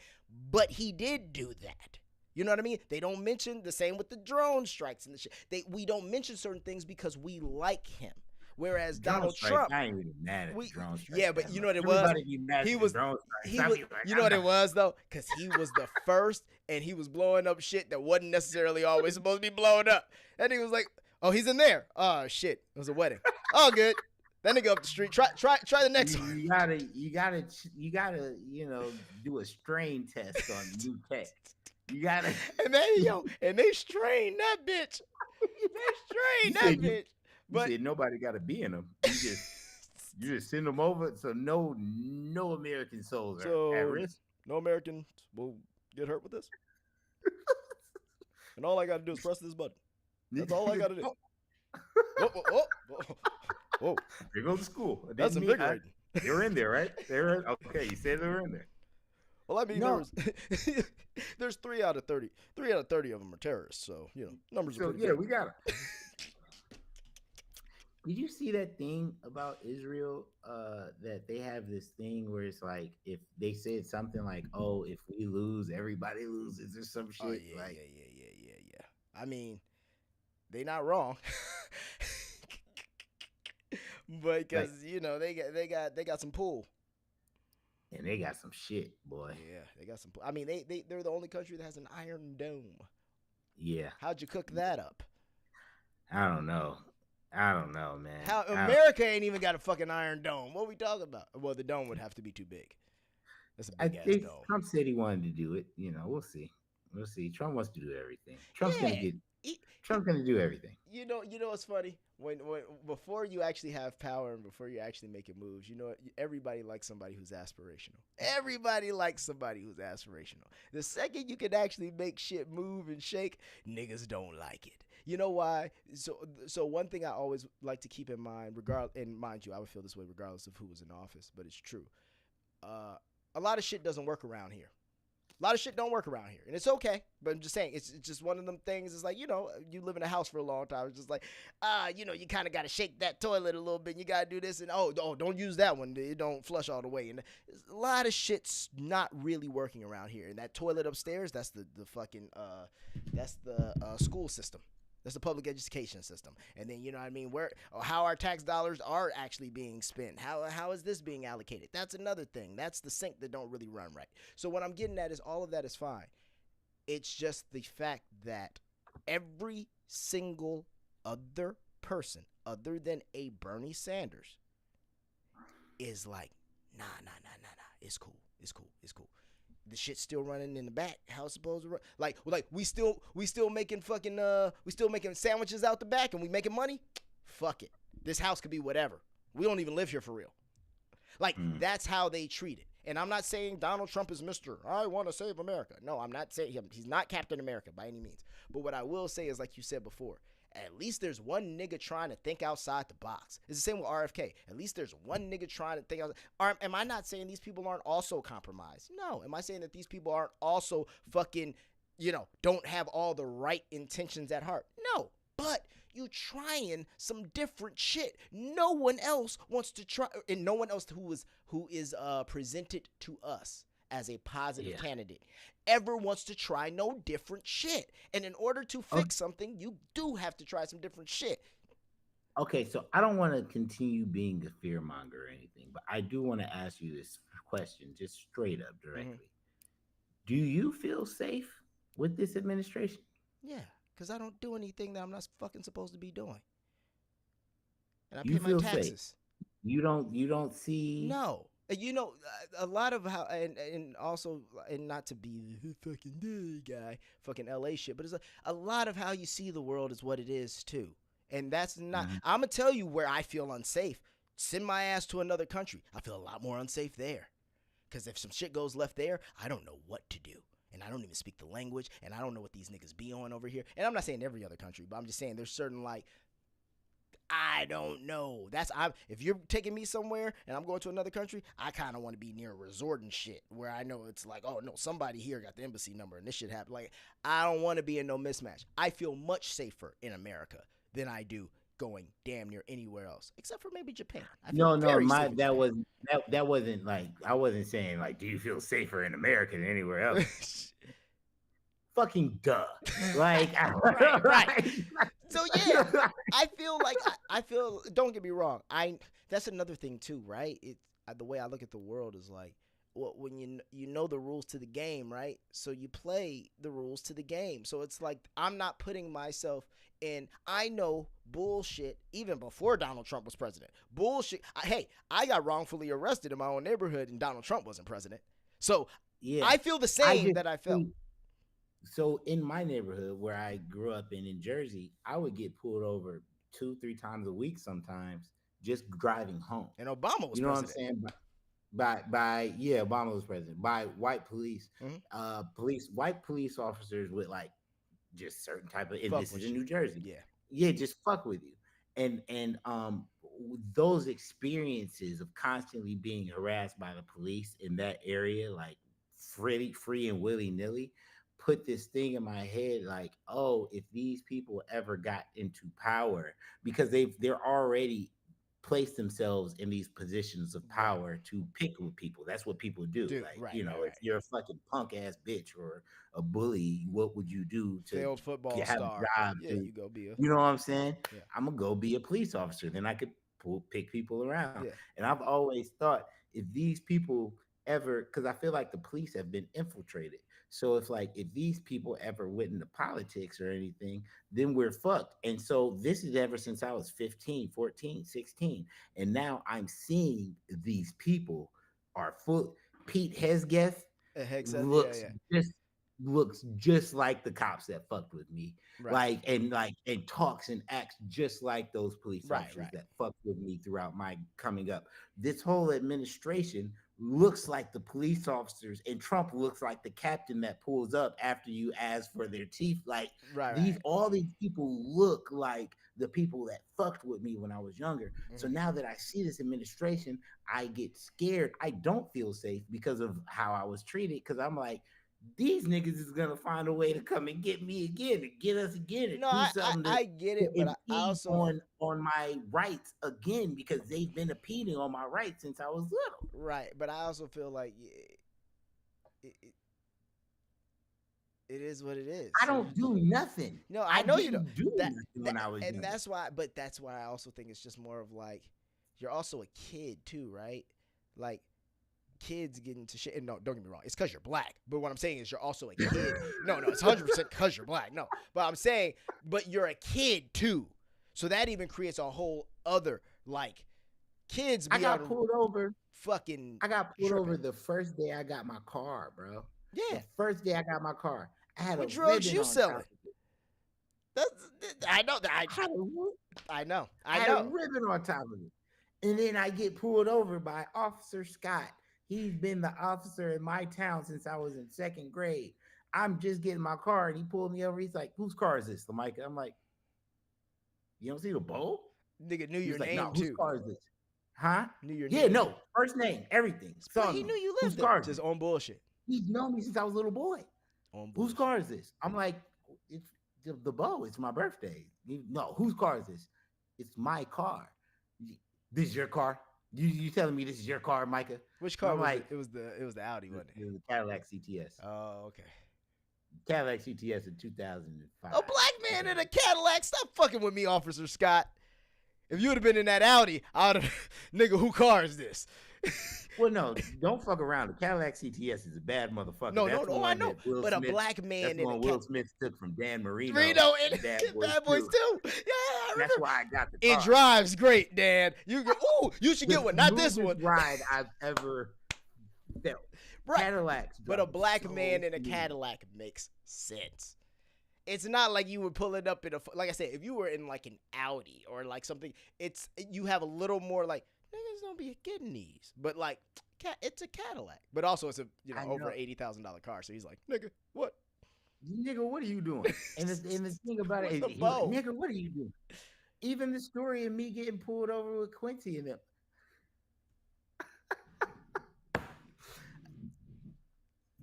but he did do that. You know what I mean? They don't mention the same with the drone strikes and the shit. We don't mention certain things because we like him. Whereas Donald Trump, I ain't even mad at the drone strike. Yeah, but you know what it was? He was, you know what it was though? Because he was the first, and he was blowing up shit that wasn't necessarily always supposed to be blown up. And he was like, "Oh, he's in there. Oh shit, it was a wedding. Oh, good." Then they go up the street. Try the next one. You gotta, do a strain test on new tech. You gotta, and they strain that bitch. But said nobody got to be in them. You just send them over, so no American souls are at risk. No Americans will get hurt with this. And all I got to do is press this button. That's all I got to do. Whoa! They go to school. That's invigorating. They're in there, right? They're okay. You said they were in there. Well, I mean, there's 3 out of 30. 3 out of 30 of them are terrorists. So numbers are pretty good. We got it. Did you see that thing about Israel? That they have this thing where it's like if they said something like, "Oh, if we lose, everybody loses," or some shit. Oh, yeah. I mean, they not wrong, but because they got some pull, and they got some shit, boy. Yeah, they got some. I mean, they're the only country that has an Iron Dome. Yeah. How'd you cook that up? I don't know, man. America ain't even got a fucking Iron Dome. What are we talking about? Well, the dome would have to be too big. That's a big ass dome. Trump said he wanted to do it. We'll see. Trump wants to do everything. Trump's gonna do everything. You know what's funny? When before you actually have power and before you're actually making moves, everybody likes somebody who's aspirational. Everybody likes somebody who's aspirational. The second you can actually make shit move and shake, niggas don't like it. You know why? So one thing I always like to keep in mind, and mind you, I would feel this way regardless of who was in office, but it's true. A lot of shit doesn't work around here. A lot of shit don't work around here, and it's okay. But I'm just saying, it's just one of them things. It's like, you live in a house for a long time. It's just like, you kind of got to shake that toilet a little bit. And you got to do this, and don't use that one. It don't flush all the way. And a lot of shit's not really working around here. And that toilet upstairs, that's the fucking that's the school system. That's the public education system. And then, how our tax dollars are actually being spent. How is this being allocated? That's another thing. That's the sink that don't really run right. So what I'm getting at is all of that is fine. It's just the fact that every single other person other than a Bernie Sanders is like, nah. It's cool. The shit's still running in the back. How it's supposed to run? Like we still making fucking we still making sandwiches out the back and we making money. Fuck it. This house could be whatever. We don't even live here for real. Like that's how they treat it. And I'm not saying Donald Trump is Mr. I want to save America. No, I'm not saying him. He's not Captain America by any means. But what I will say is, like you said before, at least there's one nigga trying to think outside the box. It's the same with RFK. At least there's one nigga trying to think outside. Am I not saying these people aren't also compromised? No. Am I saying that these people aren't also fucking, don't have all the right intentions at heart? No. But you trying some different shit. No one else wants to try, and no one else who is presented to us as a positive candidate ever wants to try no different shit. And in order to fix something, you do have to try some different shit. Okay, so I don't want to continue being a fearmonger or anything, but I do want to ask you this question just straight up directly. Do you feel safe with this administration? Yeah. Because I don't do anything that I'm not fucking supposed to be doing. And I pay my taxes. Safe. You don't see. No. A lot of how, and also, and not to be the fucking guy, fucking LA shit, but it's a lot of how you see the world is what it is too. And that's not, I'm going to tell you where I feel unsafe. Send my ass to another country. I feel a lot more unsafe there. Because if some shit goes left there, I don't know what to do. And I don't even speak the language, and I don't know what these niggas be on over here. And I'm not saying every other country, but I'm just saying there's certain, I don't know. If you're taking me somewhere and I'm going to another country, I kind of want to be near a resort and shit where I know it's like, oh, no, somebody here got the embassy number and this shit happened. Like, I don't want to be in no mismatch. I feel much safer in America than I do going damn near anywhere else, except for maybe Japan. That wasn't like, I wasn't saying like, do you feel safer in America than anywhere else? Fucking duh. Like, right. So yeah, I feel. Don't get me wrong. That's another thing too, right? The way I look at the world is like, when you know the rules to the game, right? So you play the rules to the game. So it's like I'm not putting myself in. I know bullshit even before Donald Trump was president. Bullshit. I got wrongfully arrested in my own neighborhood and Donald Trump wasn't president. So yeah, I feel the same that I felt. So in my neighborhood where I grew up in Jersey, I would get pulled over 2-3 times a week sometimes just driving home. And Obama was president. You know what I'm saying? Obama was president by white police. White police officers with like just certain type of, and this is in New Jersey. Yeah, just fuck with you. And those experiences of constantly being harassed by the police in that area, like free and willy-nilly, put this thing in my head like, oh, if these people ever got into power, because they're already placed themselves in these positions of power to pick with people. That's what people do. If you're a fucking punk ass bitch or a bully, what would you do to failed football have star? A job you go be a. You know what I'm saying? Yeah. I'm gonna go be a police officer. Then I could pick people around. Yeah. And I've always thought if these people ever, because I feel like the police have been infiltrated. So if these people ever went into politics or anything, then we're fucked. And so this is ever since I was 15, 14, 16. And now I'm seeing these people are full. Pete Hegseth looks just like the cops that fucked with me. Right. And talks and acts just like those police officers that fucked with me throughout my coming up. This whole administration looks like the police officers, and Trump looks like the captain that pulls up after you ask for their teeth. All these people look like the people that fucked with me when I was younger. So now that I see this administration, I get scared. I don't feel safe because of how I was treated, because I'm like, these niggas is gonna find a way to come and get me again, and get us again. And I get it, but I also on my rights again, because they've been impeding on my rights since I was little. Right, but I also feel like it is what it is. I don't do nothing. No, I know you don't do nothing when I was young. And that's why I also think it's just more of like, you're also a kid too, right? Like, kids get into shit. And no, don't get me wrong. It's because you're black. But what I'm saying is you're also a kid. No, it's 100% because you're black. No, but I'm saying, but you're a kid too. So that even creates a whole other, like, kids. I got pulled over. I got pulled over the first day I got my car, bro. Yeah. The first day I got my car. I had what a drugs ribbon you on selling? I know. I know. I had a ribbon on top of it. And then I get pulled over by Officer Scott. He's been the officer in my town since I was in 2nd grade. I'm just getting my car, and he pulled me over. He's like, "Whose car is this, Lamicah?" I'm like, "You don't see the bowl?" Nigga knew your name no, too. Whose car is this? Huh? Knew your name. No, first name, everything. But he knew you lived there. Just on bullshit. He's known me since I was a little boy. Whose car is this? I'm like, it's the bow. It's my birthday. No, whose car is this? It's my car. This is your car? You telling me this is your car, Micah? Which car? It was the Audi, wasn't it? It was the Cadillac CTS. Oh, okay. Cadillac CTS in 2005. A black man in a Cadillac? Stop fucking with me, Officer Scott. If you would have been in that Audi, I would have, nigga, who car is this? Well, no, don't fuck around. The Cadillac CTS is a bad motherfucker. No, I know. But a black man in a Will Smith took from Dan Marino. And Bad Boys too. Yeah, I remember. That's why I got the car. It drives great, Dan. You should get one. Not this one. Ride I've ever felt. Right. Cadillacs. But a black man in a Cadillac makes sense. It's not like you would pull it up in like I said, if you were in like an Audi or like something, you have a little more like, niggas don't be getting these. But like, it's a Cadillac. But also it's a over $80,000 car. So he's like, nigga, what? Nigga, what are you doing? And the thing about it is, like, nigga, what are you doing? Even the story of me getting pulled over with Quincy and them.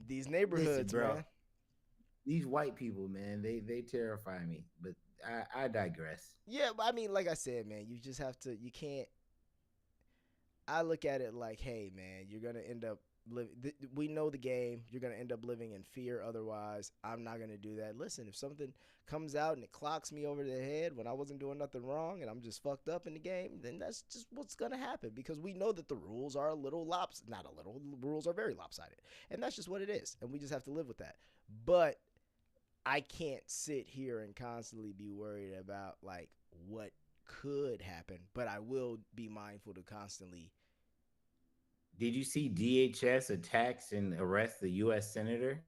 These neighborhoods, bro. Man. These white people, man, they terrify me. But I digress. Yeah, but I mean, like I said, man, you just have to. You can't. I look at it like, hey, man, you're gonna end up living. We know the game. You're gonna end up living in fear. Otherwise, I'm not gonna do that. Listen, if something comes out and it clocks me over the head when I wasn't doing nothing wrong and I'm just fucked up in the game, then that's just what's gonna happen, because we know that the rules are a little not a little. The rules are very lopsided, and that's just what it is, and we just have to live with that. But I can't sit here and constantly be worried about like what could happen, but I will be mindful to constantly. Did you see DHS attacks and arrest the U.S. Senator?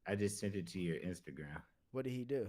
I just sent it to your Instagram. What did he do?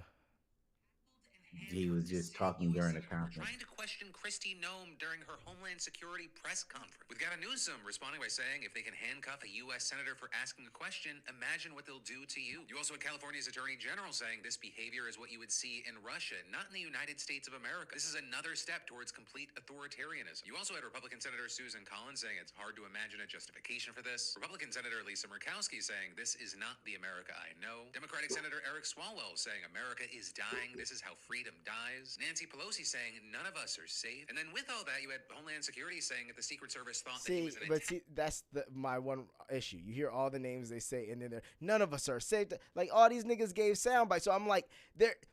He was just talking during the conference. Trying to question Kristi Noem during her Homeland Security press conference. With Gavin Newsom responding by saying, if they can handcuff a U.S. senator for asking a question, imagine what they'll do to you. You also had California's Attorney General saying this behavior is what you would see in Russia, not in the United States of America. This is another step towards complete authoritarianism. You also had Republican Senator Susan Collins saying it's hard to imagine a justification for this. Republican Senator Lisa Murkowski saying this is not the America I know. Democratic Senator Eric Swalwell saying America is dying. This is how freedom dies. Nancy Pelosi saying none of us are safe. And then with all that, you had Homeland Security saying that the Secret Service thought that he was an attack. That's my one issue. You hear all the names they say, and then none of us are safe. Like all these niggas gave sound bites. So I'm like,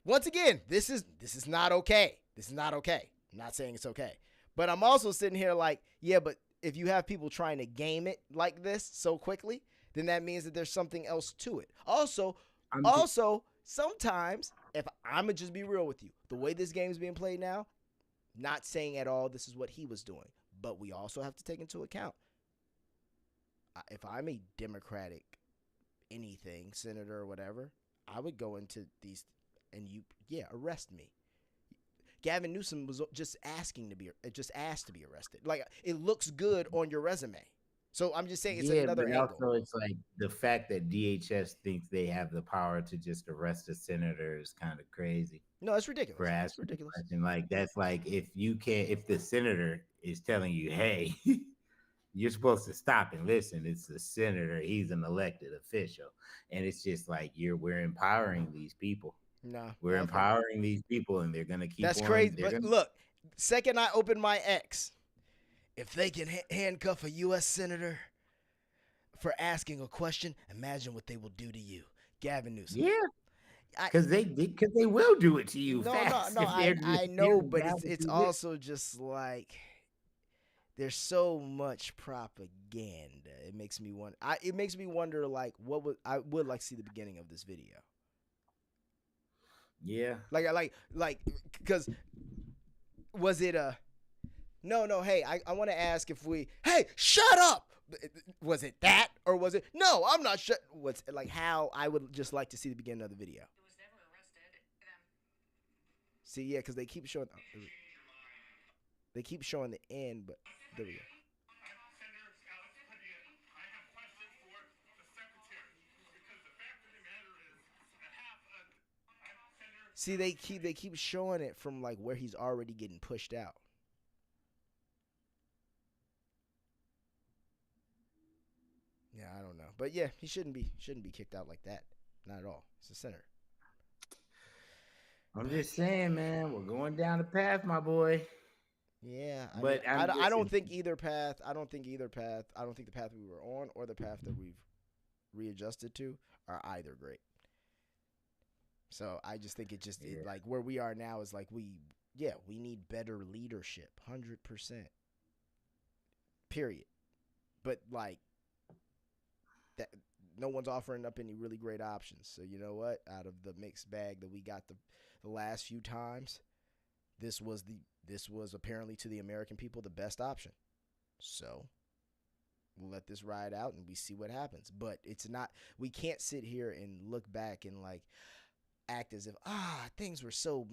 once again, this is not okay. This is not okay. I'm not saying it's okay. But I'm also sitting here like, yeah, but if you have people trying to game it like this so quickly, then that means that there's something else to it. Also, sometimes, if I'm going to just be real with you, the way this game is being played now, not saying at all this is what he was doing, but we also have to take into account, if I'm a Democratic anything, senator or whatever, I would go into these and arrest me. Gavin Newsom was just asked to be arrested. Like, it looks good on your resume. So I'm just saying it's another angle. Also, it's like the fact that DHS thinks they have the power to just arrest a senator is kind of crazy. No, it's ridiculous. It's ridiculous. Like that's like if the senator is telling you, hey, you're supposed to stop and listen. It's the senator. He's an elected official, and it's just like we're empowering these people. No, we're empowering these people, and they're gonna keep. That's crazy. But look, second I open my X. If they can handcuff a U.S. senator for asking a question, imagine what they will do to you, Gavin Newsom. Yeah, because they will do it to you. No, I know, but it's also just like there's so much propaganda. It makes me wonder. It makes me wonder, like, I would like to see the beginning of this video. Yeah. Like, because was it a? No. Hey, I want to ask if Hey, shut up. Was it that, or was it? No, I'm not shut. What's like how I would just like to see the beginning of the video. It was never arrested. See, yeah, because they keep showing. They keep showing the end, but there we go. See, they keep showing it from like where he's already getting pushed out. Yeah, I don't know, but yeah, he shouldn't be kicked out like that. Not at all. He's a senator. I'm just saying, man, we're going down the path, my boy. Yeah, I don't think either path. I don't think the path we were on or the path that we've readjusted to are either great. So I just think like where we are now is like we need better leadership, 100%. Period. But like that, no one's offering up any really great options. So you know what? Out of the mixed bag that we got the last few times, this was apparently to the American people the best option. So we'll let this ride out and we see what happens. But it's not. We can't sit here and look back and like act as if things were so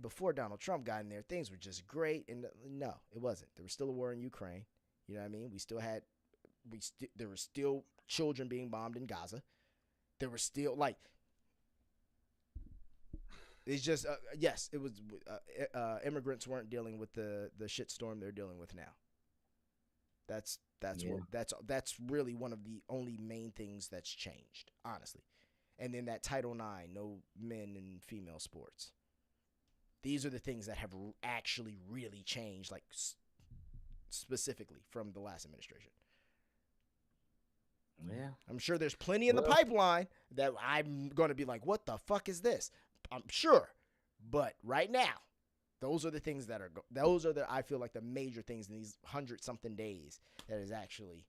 before Donald Trump got in there, things were just great. And no, it wasn't. There was still a war in Ukraine. You know what I mean? There were still children being bombed in Gaza. There were still like, it's just yes, it was immigrants weren't dealing with the shitstorm they're dealing with now. That's really one of the only main things that's changed, honestly. And then that Title IX, no men and female sports. These are the things that have actually really changed, like specifically from the last administration. Yeah. I'm sure there's plenty in the pipeline that I'm going to be like, what the fuck is this? I'm sure. But right now, those are the things I feel like the major things in these 100-something days that has actually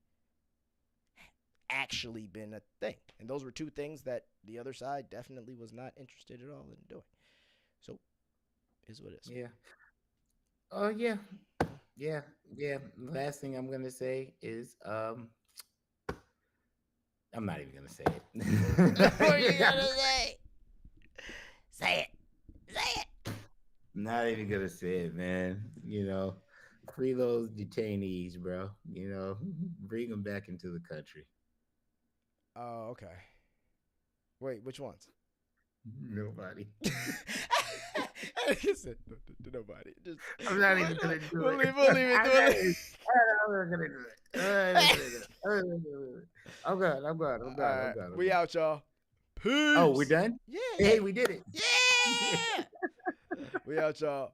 been a thing. And those were two things that the other side definitely was not interested at all in doing. So, is what it is. Yeah. Oh, yeah. Yeah. Last thing I'm going to say is, I'm not even going to say it. What are you going to say? Say it. Not even going to say it, man. You know, free those detainees, bro. You know, bring them back into the country. Oh, okay. Wait, which ones? Nobody. I said nobody. I'm not even going to do we'll it. We'll leave it. I'm not going to do it. I'm good. We out, y'all. Peace. Oh, we're done? Yeah. Hey, we did it. Yeah. We out, y'all.